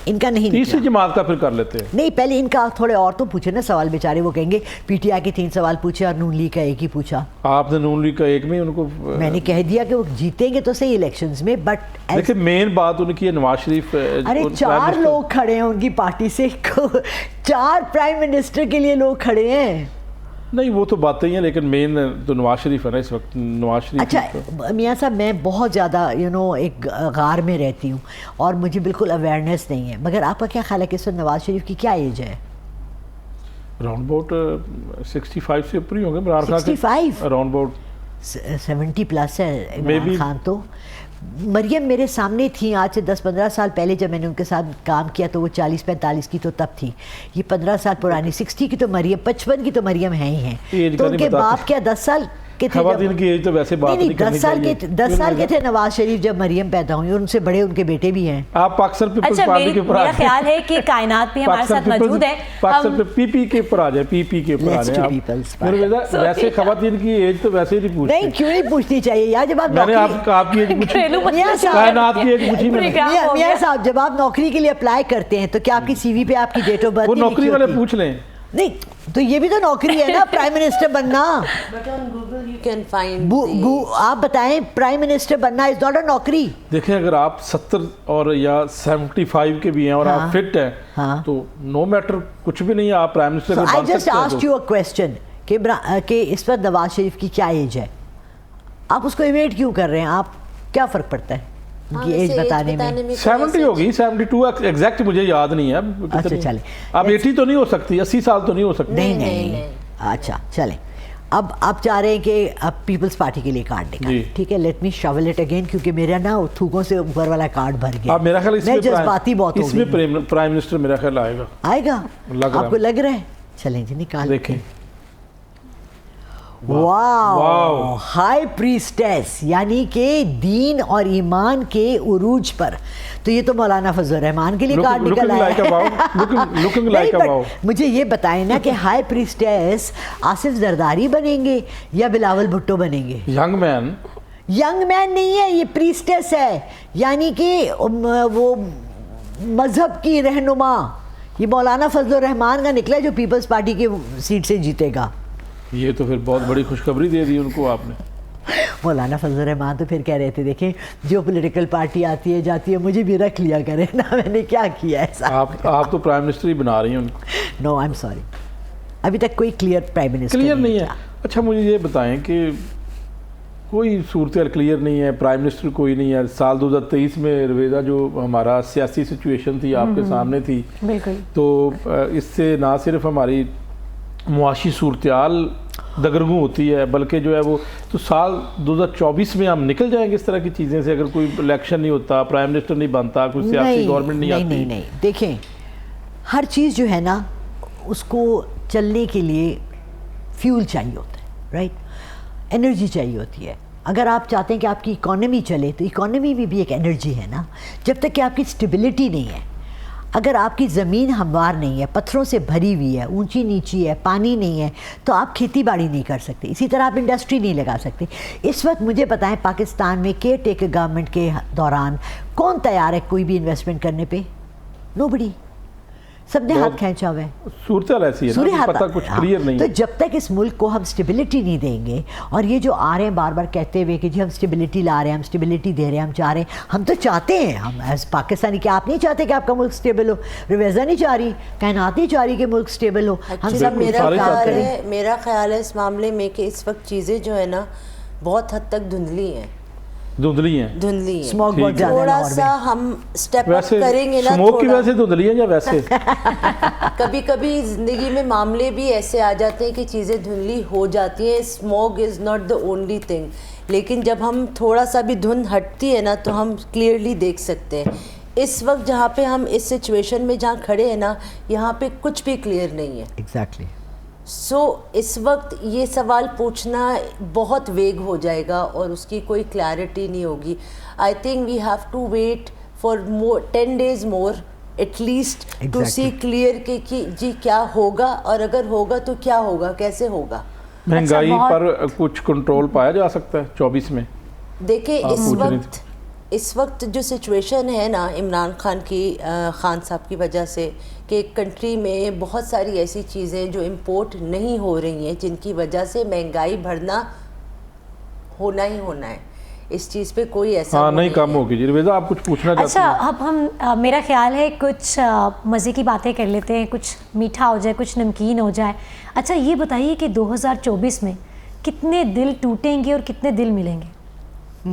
ان کا نہیں, تیسری جماعت کا پھر کر لیتے ہیں. نہیں پہلے ان کا تھوڑے اور تو پوچھے نا سوال, بیچارے وہ کہیں گے پی ٹی آئی کے 3 سوال پوچھے اور نون لیگ کا 1 ہی پوچھا. آپ نے نون لیگ کا 1 میں ان کو, میں نے کہہ دیا کہ وہ جیتیں گے تو صحیح الیکشنز میں, بٹ لیکن مین بات ان کی ہے نواز شریف. ارے 4 لوگ کھڑے ہیں ان کی پارٹی سے, 4 پرائم منسٹر کے لیے لوگ کھڑے ہیں. نہیں وہ تو باتیں ہی ہیں, لیکن مین تو نواز شریف ہے نا اس وقت. نواز شریف. اچھا میاں صاحب, میں بہت زیادہ ایک غار میں رہتی ہوں اور مجھے بالکل اویئرنیس نہیں ہے, مگر آپ کا کیا خیال ہے کہ اس وقت نواز شریف کی کیا ایج ہے؟ اراؤنڈ اباؤٹ 65 سے اوپر ہی ہوں گے. 65 اراؤنڈ اباؤٹ 70 پلس ہے عمران خان. تو مریم میرے سامنے تھیں آج سے 10-15 سال پہلے, جب میں نے ان کے ساتھ کام کیا تو وہ 40-45 کی تو تب تھی, یہ 15 سال پرانی 60 کی تو مریم, 55 کی تو مریم ہیں ہی ہیں. تو ان کے باپ کیا 10 سال کے تھے, خواتین کی ایج تو ویسے بات نہیں کرنی چاہیے. 10 سال کے تھے نواز شریف جب مریم پیدا ہوئی, اور ان سے بڑے ان کے بیٹے بھی ہیں. آپ پاکستان پیپلز اچھا پارٹی کے اوپر میرا خیال ہے کہ کائنات بھی ہمارے ساتھ موجود ہے, پاکستان پہ پی پی کے اوپر آ جائے, پی پی کے اوپر آ جائے. ویسے خواتین کی ایج تو ویسے ہی نہیں پوچھتے. نہیں کیوں نہیں پوچھنی چاہیے یار, جب آپ میں نے آپ کی ایج پوچھی, کائنات کی ایج پوچھی میں نے. میاں صاحب جب آپ نوکری کے لیے اپلائی کرتے ہیں تو کیا آپ کی سی وی پہ آپ کی ڈیٹ آف برتھ وہ نوکری والے پوچھ لیں. نہیں تو یہ بھی تو نوکری ہے نا پرائم منسٹر بننا. آپ بتائیں, پرائم منسٹر بننا از ناٹ اے نوکری. دیکھیں اگر آپ 70 اور یا 75 کے بھی ہیں اور آپ فٹ ہیں تو نو میٹر کچھ بھی نہیں ہے, آپ پرائم منسٹر بن سکتے ہیں. I just asked you a question کہ اس وقت نواز شریف کی کیا ایج ہے, آپ اس کو ایویٹ کیوں کر رہے ہیں, آپ کیا فرق پڑتا ہے ان کی ایج بتانے میں؟ 70 ہوگی, 72 ایگزیکٹ مجھے یاد نہیں ہے. اچھا چلیں, اب 80 تو نہیں ہو سکتی, 80 سال تو نہیں ہو سکتی. نہیں. اچھا چلیں, اب آپ چاہ رہے ہیں کہ اب پیپلز پارٹی کے لیے کارڈ نکالیں, ٹھیک ہے, لیٹ می شاول اٹ اگین, کیونکہ میرا نا تھوکوں سے اوپر والا کارڈ بھر گیا. اب میرا خیال میں جذباتی بہت ہو گئی. اس میں پرائم منسٹر میرا خیال آئے گا. آپ کو لگ رہا ہے؟ چلیں جی نکال دیکھیں. واو, ہائی پریسٹیس, یعنی کہ دین اور ایمان کے عروج پر. تو یہ تو مولانا فضل الرحمان کے لیے کارڈ نکل آیا. مجھے یہ بتائیں نا کہ ہائی پریسٹیس آصف زرداری بنیں گے یا بلاول بھٹو بنیں گے؟ ینگ مین نہیں ہے, یہ پریسٹیس ہے, یعنی کہ وہ مذہب کی رہنما. یہ مولانا فضل الرحمان کا نکلا جو پیپلز پارٹی کے سیٹ سے جیتے گا. یہ تو پھر بہت بڑی خوشخبری دے دی ان کو آپ نے. مولانا فضل الرحمان تو پھر کہہ رہے تھے دیکھیں جو پولیٹیکل پارٹی آتی ہے جاتی ہے مجھے بھی رکھ لیا کرے نا, میں نے کیا کیا ایسا. آپ تو پرائم منسٹر ہی بنا رہی ہیں ان کو. نو آئی ایم سوری, ابھی تک کوئی کلیئر پرائم منسٹر کلیئر نہیں ہے. اچھا مجھے یہ بتائیں کہ کوئی صورتحال کلیئر نہیں ہے, پرائم منسٹر کوئی نہیں ہے. سال 2023 میں رویدہ جو ہمارا سیاسی سچویشن تھی آپ کے سامنے تھی, تو اس سے نہ صرف ہماری معاشی صورتحال دگرگوں ہوتی ہے بلکہ جو ہے وہ تو سال 2024 میں ہم نکل جائیں گے اس طرح کی چیزیں سے, اگر کوئی الیکشن نہیں ہوتا, پرائم منسٹر نہیں بنتا, کوئی سیاسی گورنمنٹ نہیں آتی. نہیں دیکھیں, ہر چیز جو ہے نا اس کو چلنے کے لیے فیول چاہیے ہوتا ہے, رائٹ, انرجی چاہیے ہوتی ہے. اگر آپ چاہتے ہیں کہ آپ کی اکانومی چلے تو اکانومی میں بھی ایک انرجی ہے نا. جب تک کہ آپ کی اسٹیبلٹی نہیں ہے, اگر آپ کی زمین ہموار نہیں ہے, پتھروں سے بھری ہوئی ہے, اونچی نیچی ہے, پانی نہیں ہے, تو آپ کھیتی باڑی نہیں کر سکتے. اسی طرح آپ انڈسٹری نہیں لگا سکتے. اس وقت مجھے بتائیں پاکستان میں کیئر ٹیکر گورنمنٹ کے دوران کون تیار ہے کوئی بھی انویسٹمنٹ کرنے پہ؟ نو بڈی. سب نے ہاتھ کھینچا ہوا ہے. صورتحال ایسی ہے پتہ کچھ کلیئر نہیں. تو جب تک اس ملک کو ہم اسٹیبلٹی نہیں دیں گے, اور یہ جو آ رہے ہیں بار بار کہتے ہوئے کہ جی ہم اسٹیبلٹی لا رہے ہیں, ہم اسٹیبلٹی دے رہے ہیں, ہم چاہ رہے ہیں, ہم تو چاہتے ہیں, ہم ایز پاکستانی, کہ آپ نہیں چاہتے کہ آپ کا ملک اسٹیبل ہو, رویزہ نہیں چاہ رہی, کائنات نہیں چاہ رہی کہ ملک اسٹیبل ہو, ہم سب میرا خیال ہے اس معاملے میں کہ اس وقت چیزیں جو ہے نا بہت حد تک دھندلی ہیں. تھوڑا سا ہم اسٹیپ اپ کریں گے نا, اسموک کی وجہ سے دھندلی ہیں یا ویسے کبھی کبھی زندگی میں معاملے بھی ایسے آ جاتے ہیں کہ چیزیں دھندلی ہو جاتی ہیں. Smoke is not the only thing, لیکن جب ہم تھوڑا سا بھی دھند ہٹتی ہے نا تو ہم کلیئرلی دیکھ سکتے ہیں. اس وقت جہاں پہ ہم اس سچویشن میں جہاں کھڑے ہیں نا, یہاں پہ کچھ بھی کلیئر نہیں ہے. ایگزیکٹلی. سو اس وقت یہ سوال پوچھنا بہت ویگ ہو جائے گا اور اس کی کوئی کلیئرٹی نہیں ہوگی. I think we have to wait for 10 days more at least to see clear کہ جی کیا ہوگا, اور اگر ہوگا تو کیا ہوگا, کیسے ہوگا. مہنگائی پر کچھ کنٹرول پایا جا سکتا ہے 24 میں؟ دیکھیں اس وقت جو سچویشن ہے نا عمران خان صاحب کی وجہ سے, کہ کنٹری میں بہت ساری ایسی چیزیں جو امپورٹ نہیں ہو رہی ہیں جن کی وجہ سے مہنگائی بڑھنا ہونا ہی ہونا ہے. اس چیز پہ کوئی ایسا نہیں کم ہوگی. جی رویزہ آپ کچھ پوچھنا چاہتے ہیں؟ اچھا اب ہم میرا خیال ہے کچھ مزے کی باتیں کر لیتے ہیں, کچھ میٹھا ہو جائے, کچھ نمکین ہو جائے. اچھا یہ بتائیے کہ 2024 میں کتنے دل ٹوٹیں گے اور کتنے دل ملیں گے؟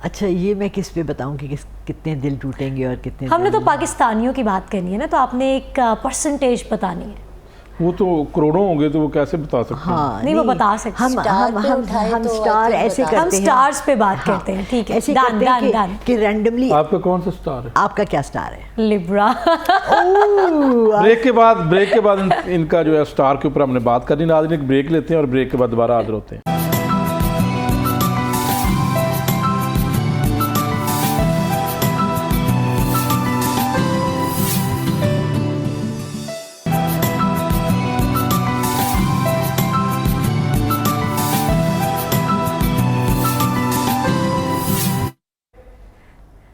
اچھا یہ میں کس پہ بتاؤں کہ کتنے دل ٹوٹیں گے اور کتنے؟ ہم نے تو پاکستانیوں کی بات کرنی ہے نا, تو آپ نے ایک پرسنٹیج بتانی ہے. وہ تو کروڑوں ہوں گے تو وہ کیسے بتا سکتے ہیں؟ ہاں نہیں وہ بتا سکتے ہم سٹار ایسے کرتے ہیں, ہم سٹارز پہ بات کرتے ہیں. ٹھیک ہے, ایسے کرتے ہیں کہ رینڈملی. آپ کا کون سا سٹار ہے؟ آپ کا کیا سٹار ہے؟ لیبرا. بریک کے بعد ان کا جو ہے سٹار کے اوپر ہم نے بات کرنی. ناظرین ایک بریک لیتے ہیں اور بریک کے بعد دوبارہ حاضر ہوتے ہیں.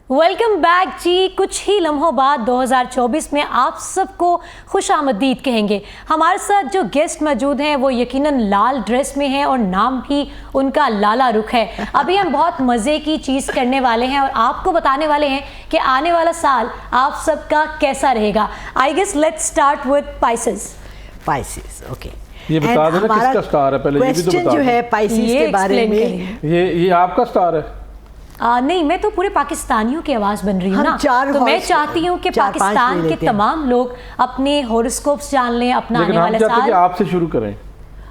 ویلکم بیک جی. کچھ ہی لمحوں بعد 2024 میں آپ سب کو خوش آمدید کہیں گے. ہمارے ساتھ جو گیسٹ موجود ہیں وہ یقیناً لال ڈریس میں ہیں اور نام بھی ان کا لالا رخ ہے. ابھی ہم بہت مزے کی چیز کرنے والے ہیں اور آپ کو بتانے والے ہیں کہ آنے والا سال آپ سب کا کیسا رہے گا. I guess let's start with Pisces. Okay یہ بتا دینا کس کا سٹار ہے پہلے. یہ بھی تو بتا جو ہے پائسز کے بارے میں, یہ آپ کا سٹار ہے؟ نہیں میں تو پورے پاکستانیوں کی آواز بن رہی ہوں نا, تو میں چاہتی ہوں کہ پاکستان کے تمام لوگ اپنے ہورoscopes جان لیں اپنا آنے والا سال. لیکن ہم چاہتے ہیں کہ آپ سے شروع کریں.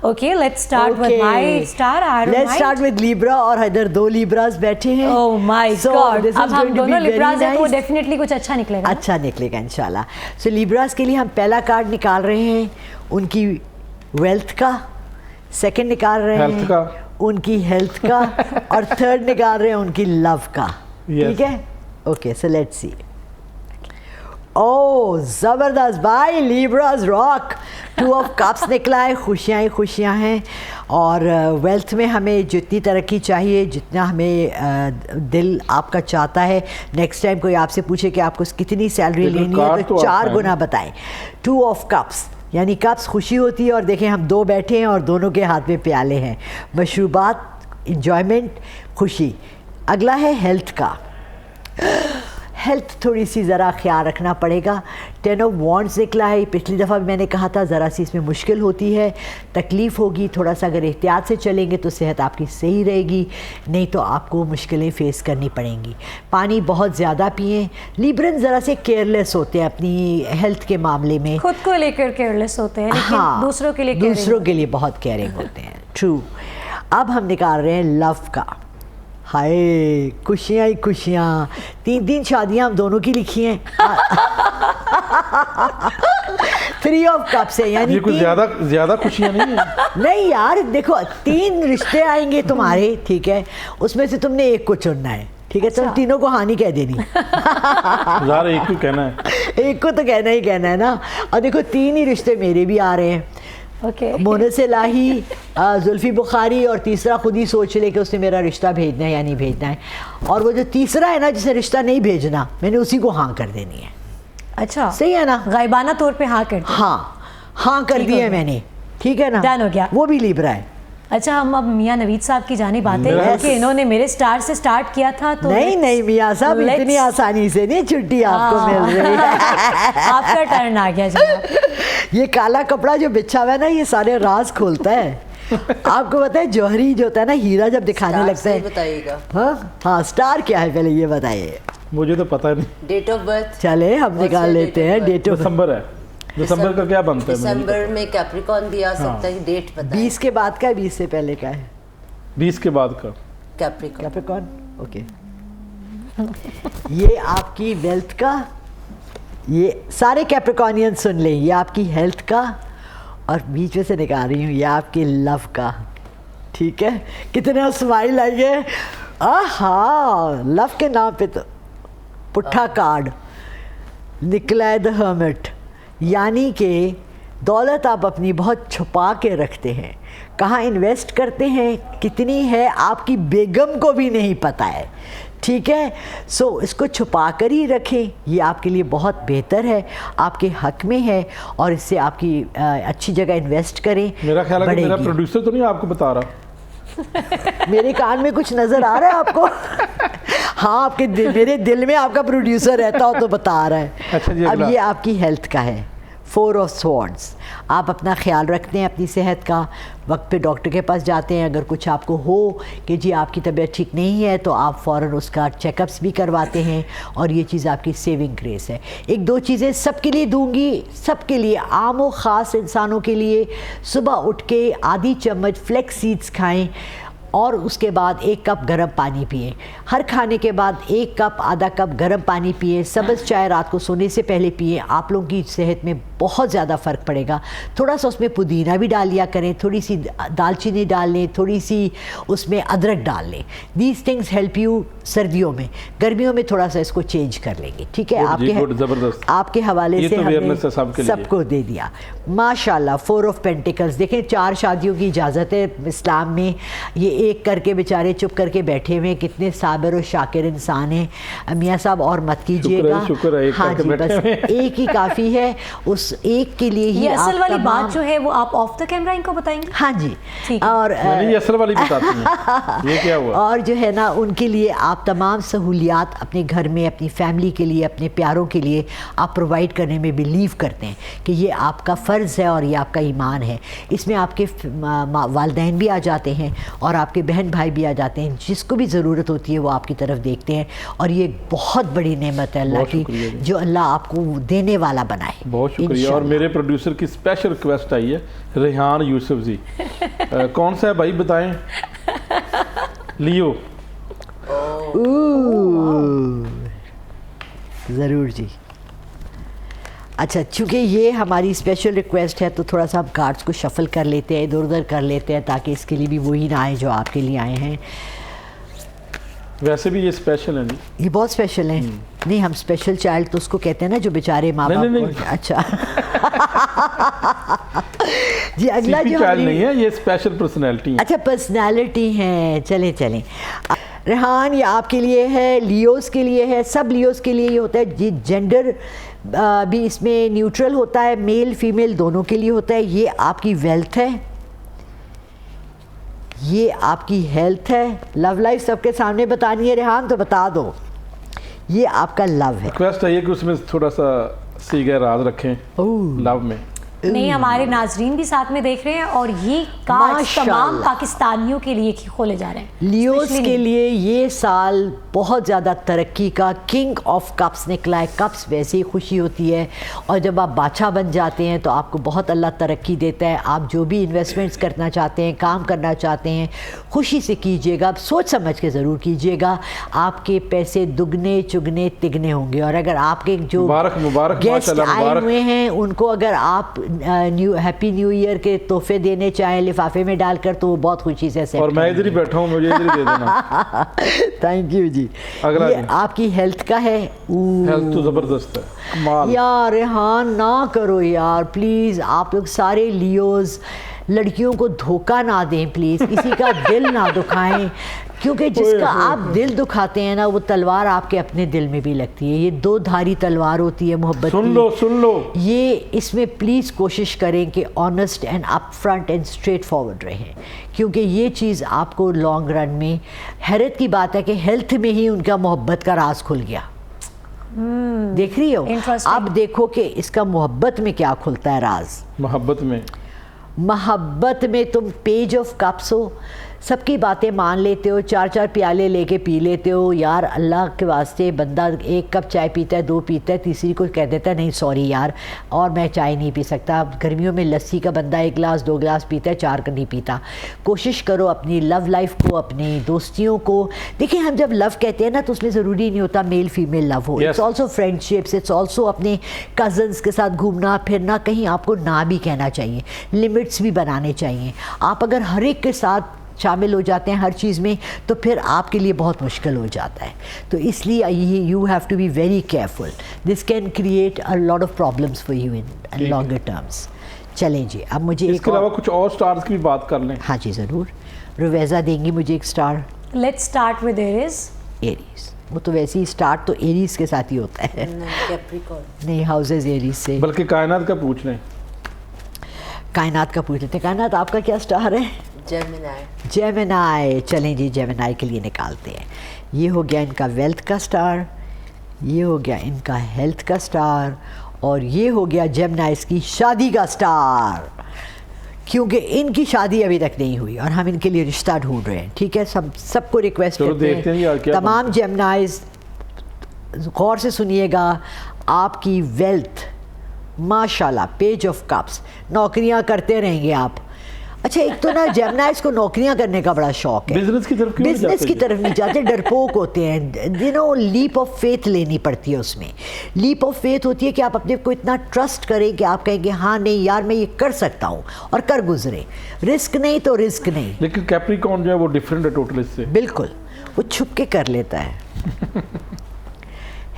Okay let's start with my star. Let's start with Libra. اور ادھر 2 لیبراز بیٹھے ہیں. اوہ مائی گاڈ, اب ہم دونوں لیبراز ہیں تو ڈیفینیٹلی کچھ اچھا نکلے گا. اچھا نکلے گا انشاءاللہ. سو لیبراز کے لیے ہم پہلا کارڈ نکال رہے ہیں ان کی ویلتھ کا, سیکنڈ نکال رہے ہیں ان کی ہیلتھ کا, اور تھرڈ نکال رہے ہیں ان کی لو کا. ٹھیک ہے, اوکے سو لیٹس سی. او زبردست بھائی, لیبراز راک. 2 آف کپس نکلا ہے, خوشیاں ہی خوشیاں ہیں. اور ویلتھ میں ہمیں جتنی ترقی چاہیے, جتنا ہمیں دل آپ کا چاہتا ہے, نیکسٹ ٹائم کوئی آپ سے پوچھے کہ آپ کو کتنی سیلری لینی ہے تو 4 گنا بتائیں. 2 آف کپس یعنی کپس خوشی ہوتی ہے, اور دیکھیں ہم 2 بیٹھے ہیں اور دونوں کے ہاتھ میں پیالے ہیں, مشروبات, انجوائمنٹ, خوشی. اگلا ہے ہیلتھ کا. ہیلتھ تھوڑی سی ذرا خیال رکھنا پڑے گا. 10 آف وانڈس نکلا ہے. پچھلی دفعہ بھی میں نے کہا تھا ذرا سی اس میں مشکل ہوتی ہے, تکلیف ہوگی, تھوڑا سا اگر احتیاط سے چلیں گے تو صحت آپ کی صحیح رہے گی, نہیں تو آپ کو مشکلیں فیس کرنی پڑیں گی. پانی بہت زیادہ پئیں. لیبرن ذرا سے کیئرلیس ہوتے ہیں اپنی ہیلتھ کے معاملے میں, خود کو لے کر کیئرلیس ہوتے ہیں, لیکن دوسروں کے لیے بہت کیئرنگ ہوتے ہیں. ٹرو. اب ہم نکال رہے ہیں لو کا. ہائے خوشیاں ہی خوشیاں, 3 شادیاں ہم دونوں کی لکھی ہیں. 3 آف کپس ہے, یعنی کچھ زیادہ خوشیاں نہیں ہیں. نہیں یار دیکھو 3 رشتے آئیں گے تمہارے, ٹھیک ہے, اس میں سے تم نے ایک کو چننا ہے. ٹھیک ہے, تم تینوں کو ہانی کہہ دینی. ایک کو کہنا ہے, ایک کو تو کہنا ہی کہنا ہے نا. اور دیکھو 3 ہی رشتے میرے بھی آ رہے ہیں. مونس الہی, زلفی بخاری, اور تیسرا خود ہی سوچ لے کہ اس نے میرا رشتہ بھیجنا ہے یا نہیں بھیجنا ہے. اور وہ جو تیسرا ہے نا جس نے رشتہ نہیں بھیجنا, میں نے اسی کو ہاں کر دینی ہے. اچھا صحیح ہے نا, غائبانہ طور پہ ہاں کر. ہاں کر دی ہے میں نے. ٹھیک ہے نا, ڈن ہو گیا. وہ بھی لیبرا ہے. اچھا ہم اب میاں نوید صاحب کی جانب آتے ہیں کہ انہوں نے میرے سٹار سے سٹارٹ کیا تھا. تو نہیں میاں صاحب اتنی آسانی سے نہیں چھٹی آپ کو مل رہی ہے. آپ کا ٹرن آ گیا جناب. یہ کالا کپڑا جو بچھا ہوا ہے نا, یہ سارے راز کھولتا ہے. آپ کو پتہ ہے جوہری جو ہوتا ہے نا, ہیرا جب دکھانے لگتا ہے. بتائیے گا. ہاں سٹار کیا ہے پہلے یہ بتائیے. مجھے تو پتہ نہیں. ڈیٹ آف برتھ چلے ہم نکال لیتے ہیں. ڈیٹ آف دسمبر ہے. دسمبر کا کیا بنتا ہے؟ دسمبر میں کیپریکون بھی آ سکتا ہے. ڈیٹ پتہ 20 کے بعد کا ہے, 20 سے پہلے کا ہے. 20 کے بعد کا کیپریکون. اوکے, یہ آپ کی ویلتھ کا, یہ سارے کیپریکونین سن لیں, یہ آپ کی ہیلتھ کا, اور بیچ میں سے نکال رہی ہوں یہ آپ کے لو کا, ٹھیک ہے, کتنا اسمائل آئی ہے, ہاں لو کے نام پہ تو پٹھا کارڈ نکلا ہے, دا ہرمٹ, یعنی کہ دولت آپ اپنی بہت چھپا کے رکھتے ہیں, کہاں انویسٹ کرتے ہیں کتنی ہے آپ کی بیگم کو بھی نہیں پتہ ہے, ٹھیک ہے, سو اس کو چھپا کر ہی رکھیں, یہ آپ کے لیے بہت بہتر ہے, آپ کے حق میں ہے, اور اس سے آپ کی اچھی جگہ انویسٹ کریں. میرا خیال ہے کہ میرا پروڈیوسر تو نہیں آپ کو بتا رہا, میرے کان میں کچھ نظر آ رہا ہے آپ کو؟ ہاں آپ کے میرے دل میں آپ کا پروڈیوسر رہتا ہو تو بتا رہا ہے. اچھا جی, اب یہ آپ کی ہیلتھ کا ہے, 4 آف سورڈز, آپ اپنا خیال رکھتے ہیں اپنی صحت کا, وقت پہ ڈاکٹر کے پاس جاتے ہیں, اگر کچھ آپ کو ہو کہ جی آپ کی طبیعت ٹھیک نہیں ہے تو آپ فوراً اس کا چیک اپس بھی کرواتے ہیں, اور یہ چیز آپ کی سیونگ گریس ہے. 1-2 چیزیں سب کے لیے دوں گی, سب کے لیے, عام و خاص انسانوں کے لیے. صبح اٹھ کے آدھی چمچ فلیکس سیڈز کھائیں, اور اس کے بعد 1 کپ گرم پانی پئیں. ہر کھانے کے بعد 1 کپ آدھا کپ گرم پانی پئیں. سبز چائے رات کو سونے سے پہلے پئیں. آپ لوگوں کی صحت میں بہت زیادہ فرق پڑے گا. تھوڑا سا اس میں پودینہ بھی ڈال لیا کریں, تھوڑی سی دال چینی ڈال لیں, تھوڑی سی اس میں ادرک ڈال لیں. دیز تھنگس ہیلپ یو سردیوں میں. گرمیوں میں تھوڑا سا اس کو چینج کر لیں گے, ٹھیک ہے. آپ کے حوالے سے ہم نے سب کو دے دیا. ماشاء اللہ 4 آف پینٹیکلز, دیکھیں 4 شادیوں کی اجازت ہے اسلام میں. یہ ایک کر کے بیچارے چپ کر کے بیٹھے ہوئے, کتنے صابر و شاکر انسان ہیں. میاں صاحب اور مت کیجیے گا, ہاں جی بس ایک ہی کافی ہے, اس ایک کے لیے ہی. یہ اصل والی بات جو ہے وہ آپ آف دا کیمرہ ان کو بتائیں گے؟ ہاں جی, اور اصل والی بتاتی ہیں یہ کیا ہوا, اور جو ہے نا ان کے لیے آپ تمام سہولیات اپنے گھر میں, اپنی فیملی کے لیے, اپنے پیاروں کے لیے آپ پرووائڈ کرنے میں بلیو کرتے ہیں کہ یہ آپ کا فرض ہے اور یہ آپ کا ایمان ہے. اس میں آپ کے والدین بھی آ جاتے ہیں اور آپ کے بہن بھائی بھی آ جاتے ہیں, جس کو بھی ضرورت ہوتی ہے وہ آپ کی طرف دیکھتے ہیں, اور یہ بہت بڑی نعمت ہے اللہ کی جو اللہ آپ کو دینے والا بنائے. بہت شکریہ. اور میرے پروڈیوسر کی اسپیشل ریکویسٹ آئی ہے, ریحان یوسف جی, کون سا ہے بھائی بتائیں؟ لیو. ضرور جی. اچھا, چونکہ یہ ہماری اسپیشل ریکویسٹ ہے تو تھوڑا سا ہم کارڈز کو شفل کر لیتے ہیں, ادھر ادھر کر لیتے ہیں, تاکہ اس کے لیے بھی وہی نہ آئے جو آپ کے لیے آئے ہیں. ویسے بھی یہ اسپیشل ہیں جی, یہ بہت اسپیشل ہیں. نہیں, ہم اسپیشل چائلڈ تو اس کو کہتے ہیں نا جو بیچارے ماں باپ کو. اچھا جی, اگلا جو نہیں ہے, یہ اسپیشل پرسنالٹی ہے. اچھا, پرسنالٹی ہیں. چلیں ریحان, یہ آپ کے لیے ہے, لیوز کے لیے ہے, سب لیوز کے لیے یہ ہوتا ہے جی. جینڈر بھی اس میں نیوٹرل ہوتا ہے, میل فیمیل دونوں کے لیے ہوتا ہے. یہ آپ کی ویلتھ ہے, یہ آپ کی ہیلتھ ہے. لو لائف سب کے سامنے بتانی ہے ریحان, تو بتا دو. یہ آپ کا لو ہے. ریکویسٹ ہے کہ اس میں تھوڑا سا سیگا راز رکھیں لو میں. نہیں, ہمارے ناظرین بھی ساتھ میں دیکھ رہے ہیں, اور یہ کارڈ تمام پاکستانیوں کے لیے کھولے جا رہے ہیں. لیوز کے لیے یہ سال بہت زیادہ ترقی کا. کنگ آف کپس نکلا ہے. کپس ویسے ہی خوشی ہوتی ہے, اور جب آپ بادشاہ بن جاتے ہیں تو آپ کو بہت اللہ ترقی دیتا ہے. آپ جو بھی انویسٹمنٹس کرنا چاہتے ہیں, کام کرنا چاہتے ہیں, خوشی سے کیجیے گا, سوچ سمجھ کے ضرور کیجیے گا. آپ کے پیسے دگنے چگنے تگنے ہوں گے. اور اگر آپ کے جو گیسٹ آئے ہوئے ہیں ان کو اگر آپ ہیپی نیو ایئر کے تحفے دینے چاہیں لفافے میں ڈال کر, تو وہ بہت خوشی سے ایسے. اور میں ادھر ہی بیٹھا ہوں, مجھے ادھر ہی دے دینا. تھینک یو جی. یہ آپ کی ہیلتھ کا ہے. ہیلتھ تو زبردست ہے, کمال. یار ریحان نہ کرو یار پلیز. آپ لوگ سارے لیوز لڑکیوں کو دھوکہ نہ دیں پلیز, کسی کا دل نہ دکھائیں, کیونکہ جس کا آپ دل دکھاتے ہیں نا وہ تلوار آپ کے اپنے دل میں بھی لگتی ہے. یہ 2 دھاری تلوار ہوتی ہے محبت کی. سن لو. یہ اس میں پلیز کوشش کریں کہ honest and up front end straight forward رہیں, کیونکہ یہ چیز آپ کو لانگ رن میں. حیرت کی بات ہے کہ ہیلتھ میں ہی ان کا محبت کا راز کھل گیا. دیکھ رہی ہو, اب دیکھو کہ اس کا محبت میں کیا کھلتا ہے راز. محبت میں تم پیج آف کپس ہو, سب کی باتیں مان لیتے ہو, 4 پیالے لے کے پی لیتے ہو. یار اللہ کے واسطے بندہ 1 کپ چائے پیتا ہے, 2 پیتا ہے, تیسری کو کہہ دیتا ہے نہیں سوری یار اور میں چائے نہیں پی سکتا. گرمیوں میں لسی کا بندہ 1 گلاس 2 گلاس پیتا ہے, 4 کا نہیں پیتا. کوشش کرو اپنی لو لائف کو, اپنی دوستیوں کو. دیکھیں ہم جب لو کہتے ہیں نا تو اس میں ضروری نہیں ہوتا میل فیمیل لو ہو. It's also friendships, it's also اپنے کزنس کے ساتھ گھومنا پھرنا. کہیں آپ کو نہ بھی کہنا چاہیے, لمٹس بھی بنانے چاہیے. آپ اگر ہر ایک کے ساتھ شامل ہو جاتے ہیں ہر چیز میں تو پھر آپ کے لیے بہت مشکل ہو جاتا ہے. تو اس لیے you have to be very careful. This can create a lot of problems for you in longer terms. چلیں جی اب مجھے اس کے علاوہ کچھ اور سٹارز کی بھی بات کر لیں. ہاں جی ضرور. رویزہ دیں گی مجھے ایک star. Let's start with arrays. Arrays. وہ تو ویسے ہی سٹارٹ تو ایریز کے ساتھ ہی ہوتا ہے, نہیں ہاؤسز ایریز سے. بلکہ کائنات کا پوچھ لیں. کائنات کا پوچھ لیتے ہیں. کائنات آپ کا کیا سٹار ہے؟ جیمنائی. چلیں جی جیمنائی کے لیے نکالتے ہیں. یہ ہو گیا ان کا ویلتھ کا سٹار, یہ ہو گیا ان کا ہیلتھ کا سٹار, اور یہ ہو گیا جیمنائیز کی شادی کا سٹار. کیونکہ ان کی شادی ابھی تک نہیں ہوئی اور ہم ان کے لیے رشتہ ڈھونڈ رہے ہیں. ٹھیک ہے, سب کو ریکویسٹ کرتے ہیں تمام جیمنائیز غور سے سنیے گا. آپ کی ویلتھ ماشاءاللہ, پیج آف کپس, نوکریاں کرتے رہیں گے آپ. اچھا ایک تو نا جیمنائیز کو نوکریاں کرنے کا بڑا شوق ہے, بزنس کی طرف نہیں جاتے, ڈرپوک ہوتے ہیں. لیپ آف فیتھ لینی پڑتی ہے. اس میں لیپ آف فیتھ ہوتی ہے کہ آپ اپنے کو اتنا ٹرسٹ کریں کہ آپ کہیں گے ہاں نہیں یار میں یہ کر سکتا ہوں, اور کر گزرے. رسک نہیں تو رسک نہیں. لیکن کیپریکارن جو ہے وہ ڈیفرنٹ ہے ٹوٹل اس سے. بالکل, وہ چھپ کے کر لیتا ہے.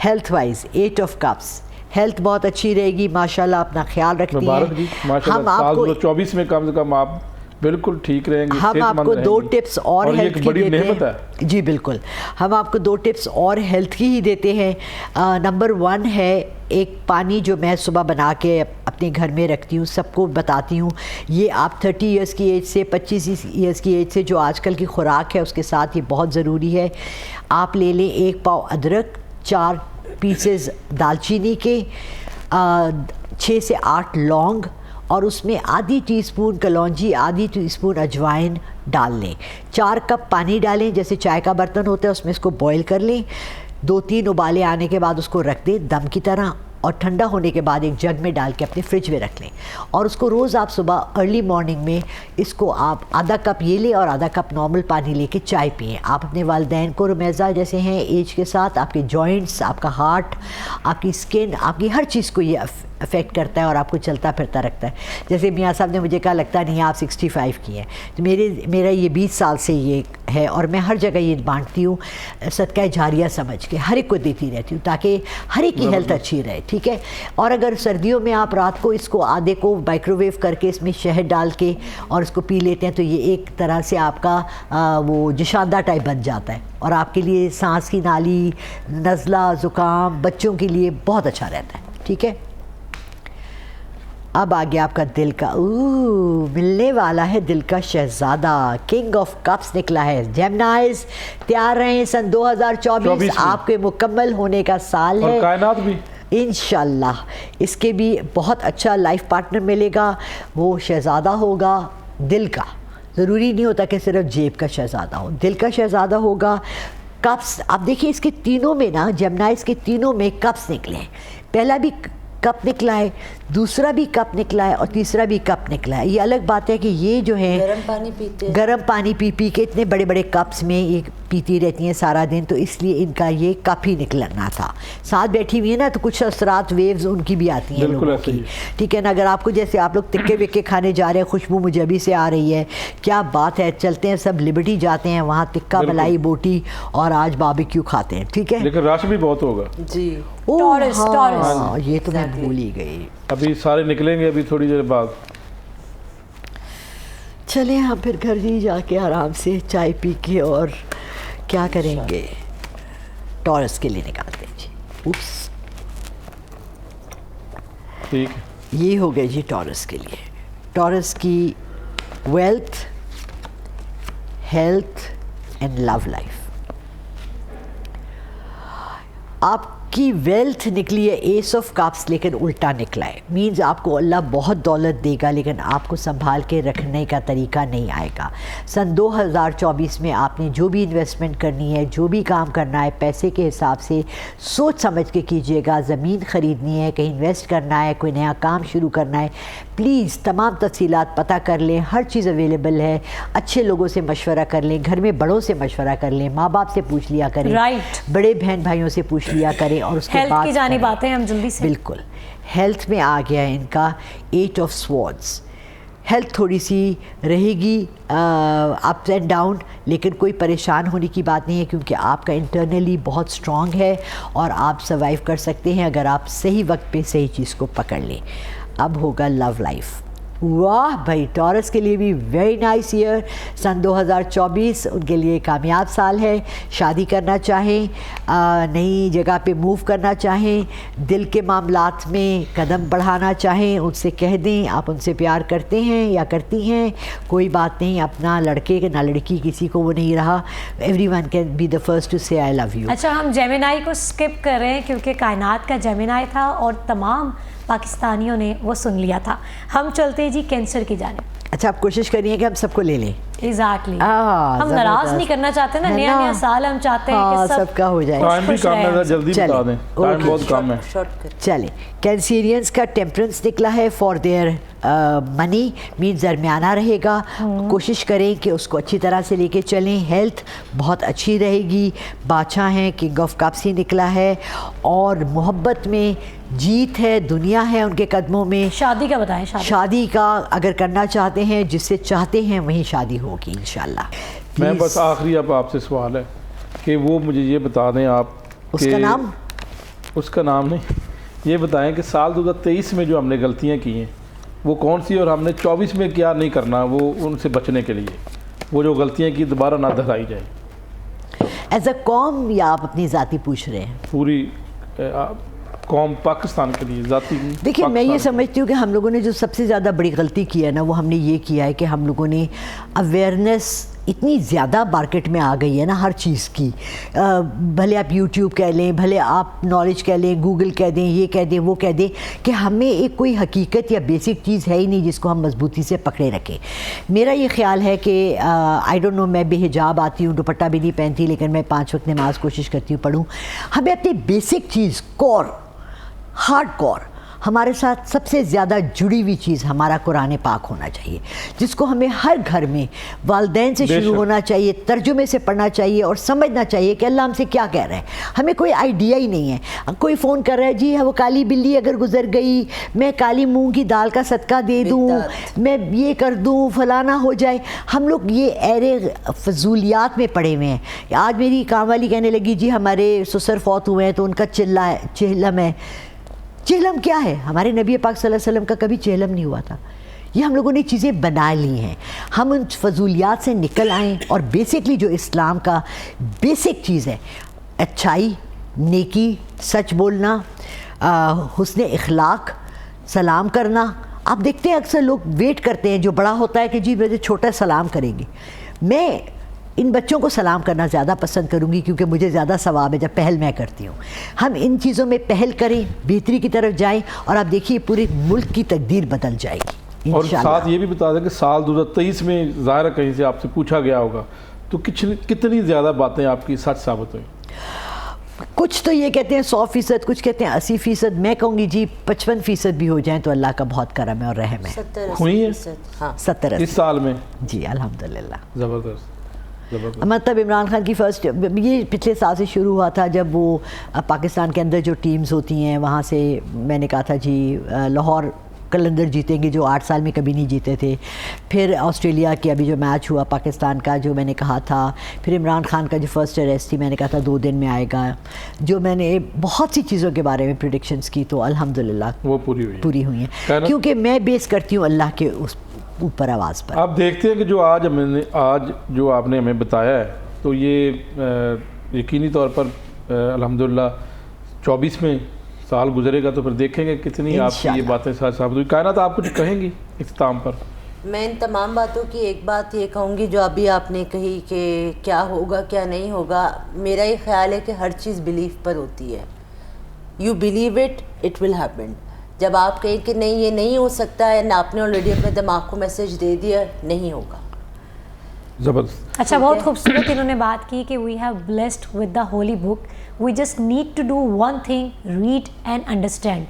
Health wise 8 of cups. Health بہت اچھی رہے گی ماشاءاللہ, اپنا خیال رکھتی ہیں. ہم آپ کو 24 میں کم سے کم آپ بالکل ٹھیک رہیں گے. ہم آپ کو 2 ٹپس اور ہیلتھ کی بڑی دیتے نعمت ہیں. جی بالکل, ہم آپ کو 2 ٹپس اور ہیلتھ کی ہی دیتے ہیں. نمبر 1 ہے ایک پانی جو میں صبح بنا کے اپنے گھر میں رکھتی ہوں, سب کو بتاتی ہوں. یہ آپ 30 ایئرس کی ایج سے 25 ایئرس کی ایج سے جو آج کل کی خوراک ہے اس کے ساتھ یہ بہت ضروری ہے. آپ لے لیں 1 پاؤ ادرک, 4 پیسز دال چینی کے, 6 سے 8 لونگ, اور اس میں آدھی ٹی اسپون کلونجی, آدھی ٹی اسپون اجوائن ڈال لیں. 4 کپ پانی ڈالیں, جیسے چائے کا برتن ہوتا ہے اس میں اس کو بوائل کر لیں. 2-3 ابالے آنے کے بعد اس کو رکھ دیں دم کی طرح, اور ٹھنڈا ہونے کے بعد ایک جگ میں ڈال کے اپنے فریج میں رکھ لیں. اور اس کو روز آپ صبح ارلی مارننگ میں اس کو آپ آدھا کپ یہ لیں اور آدھا کپ نارمل پانی لے کے چائے پئیں. آپ اپنے والدین کو, رمیزہ جیسے ہیں ایج کے ساتھ, آپ کے جوائنٹس, آپ کا ہارٹ, آپ کی اسکن, آپ کی ہر چیز کو یہ افیکٹ کرتا ہے اور آپ کو چلتا پھرتا رکھتا ہے. جیسے میاں صاحب نے مجھے کہا لگتا نہیں آپ 65 کی ہیں, تو میرا یہ 20 سال سے یہ ہے, اور میں ہر جگہ یہ بانٹتی ہوں صدقہ جاریہ سمجھ کے, ہر ایک کو دیتی رہتی ہوں تاکہ ہر ایک کی ہیلتھ اچھی رہے. ٹھیک ہے. اور اگر سردیوں میں آپ رات کو اس کو آدھے کو مائکرو ویو کر کے اس میں شہد ڈال کے اور اس کو پی لیتے ہیں تو یہ ایک طرح سے آپ کا وہ جشاندہ ٹائپ بن جاتا ہے, اور آپ کے لیے سانس کی نالی, نزلہ, زکام, بچوں کے لیے بہت اچھا رہتا ہے. ٹھیک ہے. اب آگے آپ کا دل کا ملنے والا ہے, دل کا شہزادہ, کنگ آف کپس نکلا ہے. جیمنائز تیار رہیں, سن 2024 آپ کے مکمل ہونے کا سال ہے. اور کائنات بھی انشاءاللہ اس کے بھی بہت اچھا لائف پارٹنر ملے گا. وہ شہزادہ ہوگا دل کا, ضروری نہیں ہوتا کہ صرف جیب کا شہزادہ ہو, دل کا شہزادہ ہوگا. کپس آپ دیکھیں اس کے تینوں میں نا, جیمنائز کے تینوں میں کپس نکلے ہیں. پہلا بھی کپ نکلا ہے, دوسرا بھی کپ نکلا ہے, اور تیسرا بھی کپ نکلا ہے. یہ الگ بات ہے کہ یہ جو ہے گرم پانی پی کے اتنے بڑے بڑے کپس میں یہ پیتی رہتی ہیں سارا دن, تو اس لیے ان کا یہ کپ ہی نکلنا تھا. ساتھ بیٹھی ہوئی ہے نا, تو کچھ اثرات ویوز ان کی بھی آتی ہیں لوگوں کی. ٹھیک ہے نا. اگر آپ کو جیسے آپ لوگ تکے وکے کھانے جا رہے ہیں, خوشبو مجھے ابھی سے آ رہی ہے, کیا بات ہے. چلتے ہیں سب لبرٹی جاتے ہیں, وہاں تکا ملائی بوٹی اور آج باربیکیو کھاتے ہیں. ٹھیک ہے. لیکن رش بھی بہت ہوگا. جی ہاں, یہ تو میں بھول ہی گئی. ابھی سارے نکلیں گے ابھی تھوڑی دیر بعد. چلیں ہم پھر گھر ہی جا کے آرام سے چائے پی کے, اور کیا کریں گے, ٹورس کے لیے نکالتے ہیں جی. اوپس, ٹھیک ہے. یہ ہو گئے جی ٹورس کے لیے. ٹورس کی wealth, health and love life. آپ کی ویلتھ نکلی ہے ایس آف کپس لیکن الٹا نکلا ہے. مینز آپ کو اللہ بہت دولت دے گا لیکن آپ کو سنبھال کے رکھنے کا طریقہ نہیں آئے گا. سن 2024 میں آپ نے جو بھی انویسٹمنٹ کرنی ہے, جو بھی کام کرنا ہے, پیسے کے حساب سے سوچ سمجھ کے کیجیے گا. زمین خریدنی ہے, کہیں انویسٹ کرنا ہے, کوئی نیا کام شروع کرنا ہے, پلیز تمام تفصیلات پتہ کر لیں. ہر چیز اویلیبل ہے. اچھے لوگوں سے مشورہ کر لیں, گھر میں بڑوں سے مشورہ کر لیں, ماں باپ سے پوچھ لیا کریں, بڑے بہن بھائیوں سے پوچھ لیا کریں, اور اس کے بعد کی جانب آتے ہیں ہم جلدی سے. بالکل ہیلتھ میں آ گیا ہے ان کا 8 آف سوارڈز. ہیلتھ تھوڑی سی رہے گی اپ اینڈ ڈاؤن, لیکن کوئی پریشان ہونے کی بات نہیں ہے کیونکہ آپ کا انٹرنلی بہت اسٹرانگ ہے اور آپ سروائیو کر سکتے ہیں اگر آپ صحیح وقت پہ صحیح چیز کو پکڑ لیں. اب ہوگا لو لائف. واہ بھائی, ٹورس کے لیے بھی ویری نائس ایئر. سن 2024 ان کے لیے کامیاب سال ہے. شادی کرنا چاہیں, نئی جگہ پہ موو کرنا چاہیں, دل کے معاملات میں قدم بڑھانا چاہیں, ان سے کہہ دیں آپ ان سے پیار کرتے ہیں یا کرتی ہیں, کوئی بات نہیں, اپنا لڑکے نہ لڑکی کسی کو وہ نہیں رہا. Everyone can be the first to say I love you. اچھا, ہم جیمینائی کو اسکپ کر رہے ہیں کیونکہ کائنات کا جیمینائی تھا اور تمام پاکستانیوں نے وہ سن لیا تھا. ہم چلتے ہیں جی کینسر کی جانب. اچھا, آپ کوشش کریے کہ ہم سب کو لے لیں. ایگزیکٹلی, ہم ناراض نہیں کرنا چاہتے نا, نیا نیا سال ہم چاہتے ہیں کہ سب کا ہو جائے. ٹائم بھی کم ہے, جلدی بتا دیں, ٹائم بہت کم ہے. چلیں, کینسیرینس کا ٹیمپرنس نکلا ہے فار دیئر منی, مینز درمیانہ رہے گا. کوشش کریں کہ اس کو اچھی طرح سے لے کے چلیں. ہیلتھ بہت اچھی رہے گی. بادشاہ ہیں, کنگ آف کپس ہی نکلا ہے, اور محبت میں جیت ہے, دنیا ہے ان کے قدموں میں. شادی کا بتائیں. شادی کا اگر کرنا چاہتے ہیں, جس سے چاہتے ہیں وہیں شادی ہوگی انشاءاللہ. میں بس آخری اب آپ سے سوال ہے کہ وہ مجھے یہ بتا دیں آپ, اس کا نام, اس کا نام نہیں, یہ بتائیں کہ سال 2023 میں جو ہم نے غلطیاں کی ہیں وہ کون سی, اور ہم نے 24 میں کیا نہیں کرنا وہ ان سے بچنے کے لیے, وہ جو غلطیاں کی دوبارہ نہ دہرائی جائیں. ایز اے قوم یا آپ اپنی ذاتی پوچھ رہے ہیں؟ پوری قوم پاکستان کے لیے ذاتی. دیکھیے, میں یہ سمجھتی ہوں کہ ہم لوگوں نے جو سب سے زیادہ بڑی غلطی کی ہے نا, وہ ہم نے یہ کیا ہے کہ ہم لوگوں نے اویئرنیس اتنی زیادہ مارکیٹ میں آ گئی ہے نا ہر چیز کی. بھلے آپ یوٹیوب کہہ لیں, بھلے آپ نالج کہہ لیں, گوگل کہہ دیں, یہ کہہ دیں, وہ کہہ دیں, کہ ہمیں ایک کوئی حقیقت یا بیسک چیز ہے ہی نہیں جس کو ہم مضبوطی سے پکڑے رکھیں. میرا یہ خیال ہے کہ آئی ڈونٹ نو, میں بے حجاب آتی ہوں, دوپٹہ بھی نہیں پہنتی, لیکن میں 5 وقت نماز کوشش کرتی ہوں پڑھوں. ہمیں اپنی بیسک چیز, کور, ہارڈ کور, ہمارے ساتھ سب سے زیادہ جڑی ہوئی چیز ہمارا قرآن پاک ہونا چاہیے, جس کو ہمیں ہر گھر میں والدین سے شروع ہونا چاہیے, ترجمے سے پڑھنا چاہیے اور سمجھنا چاہیے کہ اللہ ہم سے کیا کہہ رہے ہیں. ہمیں کوئی آئیڈیا ہی نہیں ہے. کوئی فون کر رہا ہے, جی وہ کالی بلی اگر گزر گئی, میں کالی مونگ کی دال کا صدقہ دے دوں, میں یہ کر دوں, فلانا ہو جائے. ہم لوگ یہ ایرے فضولیات میں پڑے ہوئے ہیں. آج میری کام والی کہنے لگی, جی ہمارے سسر فوت ہوئے ہیں تو ان کا چہلم ہے. چہلم کیا ہے؟ ہمارے نبی پاک صلی اللہ علیہ وسلم کا کبھی چہلم نہیں ہوا تھا. یہ ہم لوگوں نے چیزیں بنا لی ہیں. ہم ان فضولیات سے نکل آئیں اور بیسکلی جو اسلام کا بیسک چیز ہے, اچھائی, نیکی, سچ بولنا, حسن اخلاق, سلام کرنا. آپ دیکھتے ہیں اکثر لوگ ویٹ کرتے ہیں, جو بڑا ہوتا ہے کہ جی مجھے چھوٹا سلام کریں گے. میں ان بچوں کو سلام کرنا زیادہ پسند کروں گی کیونکہ مجھے زیادہ ثواب ہے جب پہل میں کرتی ہوں. ہم ان چیزوں میں پہل کریں, بہتری کی طرف جائیں, اور آپ دیکھیے پورے ملک کی تقدیر بدل جائے گی. اور ساتھ یہ بھی بتا دیں کہ سال 2023 میں ظاہر کہیں سے آپ سے پوچھا گیا ہوگا تو کتنی زیادہ باتیں آپ کی سچ ثابت ہوئیں؟ کچھ تو یہ کہتے ہیں 100%, کچھ کہتے ہیں 80%. میں کہوں گی جی 55% بھی ہو جائیں تو اللہ کا بہت کرم ہے اور رحم ہے. 70% اس سال میں. جی الحمدللہ. زبردست. مطلب عمران خان کی فرسٹ, یہ پچھلے سال سے شروع ہوا تھا جب وہ پاکستان کے اندر جو ٹیمز ہوتی ہیں وہاں سے میں نے کہا تھا جی لاہور کلندر جیتیں گے جو 8 سال میں کبھی نہیں جیتے تھے. پھر آسٹریلیا کے ابھی جو میچ ہوا پاکستان کا جو میں نے کہا تھا. پھر عمران خان کا جو فرسٹ اریسٹ تھی میں نے کہا تھا 2 دن میں آئے گا. جو میں نے بہت سی چیزوں کے بارے میں پریڈکشنز کی تو الحمدللہ وہ پوری ہوئی ہیں, کیونکہ میں بیس کرتی ہوں اللہ کے اس اوپر آواز پر. آپ دیکھتے ہیں کہ جو آج جو آپ نے ہمیں بتایا ہے تو یہ یقینی طور پر الحمدللہ 24 میں سال گزرے گا تو پھر دیکھیں گے کتنی آپ کی یہ باتیں ساتھ ثابت ہوئی. کائنات آپ کچھ کہیں گی اختتام پر؟ میں ان تمام باتوں کی ایک بات یہ کہوں گی جو ابھی آپ نے کہی کہ کیا ہوگا کیا نہیں ہوگا. میرا یہ خیال ہے کہ ہر چیز بلیف پر ہوتی ہے. you believe it, it will happen. جب آپ کہیں کہ نہیں یہ نہیں ہو سکتا ہے، نہ آپ نے آلریڈی اپنے دماغ کو میسج دے دیا نہیں ہوگا. زبردست. اچھا بہت خوبصورت انہوں نے بات کی کہ we have blessed with the holy book, we just need to do one thing, read and understand.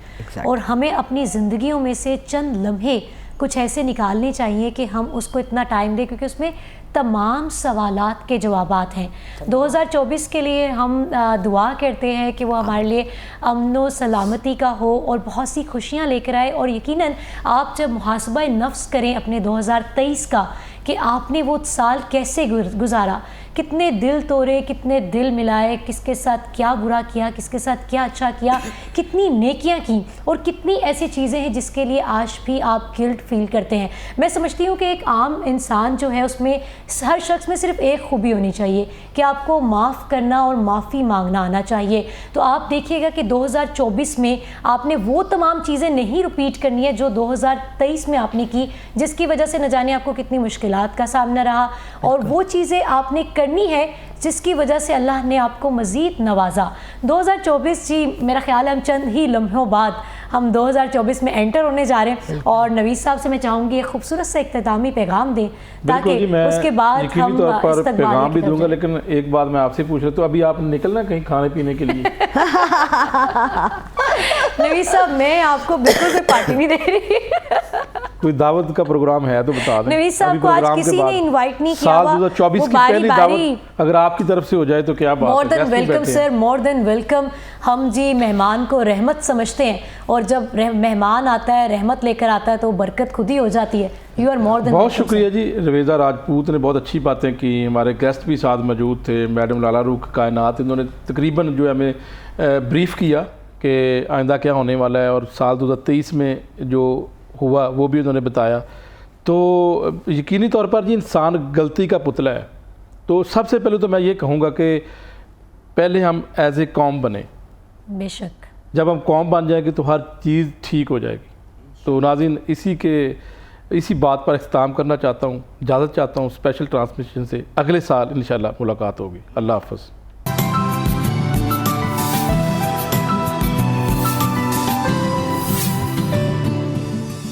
اور ہمیں اپنی زندگیوں میں سے چند لمحے کچھ ایسے نکالنے چاہیے کہ ہم اس کو اتنا ٹائم دیں، کیونکہ اس میں تمام سوالات کے جوابات ہیں. 2024 کے لیے ہم دعا کرتے ہیں کہ وہ ہمارے لیے امن و سلامتی کا ہو اور بہت سی خوشیاں لے کر آئے. اور یقیناً آپ جب محاسبہ نفس کریں اپنے 2023 کا کہ آپ نے وہ سال کیسے گزارا، کتنے دل توڑے، کتنے دل ملائے، کس کے ساتھ کیا برا کیا، کس کے ساتھ کیا اچھا کیا، کتنی نیکیاں کی، اور کتنی ایسی چیزیں ہیں جس کے لیے آج بھی آپ گلٹ فیل کرتے ہیں. میں سمجھتی ہوں کہ ایک عام انسان جو ہے اس میں ہر شخص میں صرف ایک خوبی ہونی چاہیے کہ آپ کو معاف کرنا اور معافی مانگنا آنا چاہیے. تو آپ دیکھیے گا کہ 2024 میں آپ نے وہ تمام چیزیں نہیں رپیٹ کرنی ہے جو 2023 میں آپ نے کی، جس کی وجہ سے نہ جانے آپ کو کتنی مشکلات کا سامنا رہا، اور وہ چیزیں آپ نے کرنی ہے جس کی وجہ سے اللہ نے آپ کو مزید نوازا. 2024 جی میرا خیال ہے ہم چند ہی لمحوں بعد ہم 2024 میں انٹر ہونے جا رہے ہیں، اور نویس صاحب سے میں چاہوں گی ایک خوبصورت سے اختتامی پیغام دیں تاکہ اس کے بعد ہم پیغام بھی دوں گا. لیکن ایک بات میں آپ سے پوچھ رہا تو ابھی آپ نکلنا کہیں کھانے پینے کے لیے؟ نویس صاحب میں آپ کو بالکل کوئی پارٹی نہیں دے رہی. کوئی دعوت کا پروگرام ہے تو بتا دیں. نویس صاحب کو آج کسی نے انوائٹ نہیں کیا ہوا. سال 2024 کی پہلی دعوت اگر آپ کی طرف سے ہو جائے تو کیا بات ہے. مور دین ویلکم سر، مور دین ویلکم. ہم جی مہمان کو رحمت سمجھتے ہیں، اور جب مہمان آتا ہے رحمت لے کر آتا ہے تو برکت خود ہی ہو جاتی ہے. یو آر مور دین. بہت شکریہ جی. رویزہ راجپوت نے بہت اچھی باتیں کی، ہمارے گیسٹ بھی ساتھ موجود تھے، میڈم لالا روح کائنات، انہوں نے تقریباً جو ہے ہمیں بریف کیا کہ آئندہ کیا ہونے والا ہے، اور سال 2023 میں جو ہوا وہ بھی انہوں نے بتایا. تو یقینی طور پر جی انسان غلطی کا پتلا ہے. تو سب سے پہلے تو میں یہ کہوں گا کہ پہلے ہم ایز اے قوم بنیں. بے شک جب ہم قوم بن جائیں گے تو ہر چیز ٹھیک ہو جائے گی. تو ناظرین اسی بات پر اختتام کرنا چاہتا ہوں، اجازت چاہتا ہوں اسپیشل ٹرانسمیشن سے. اگلے سال انشاءاللہ ملاقات ہوگی. اللہ حافظ.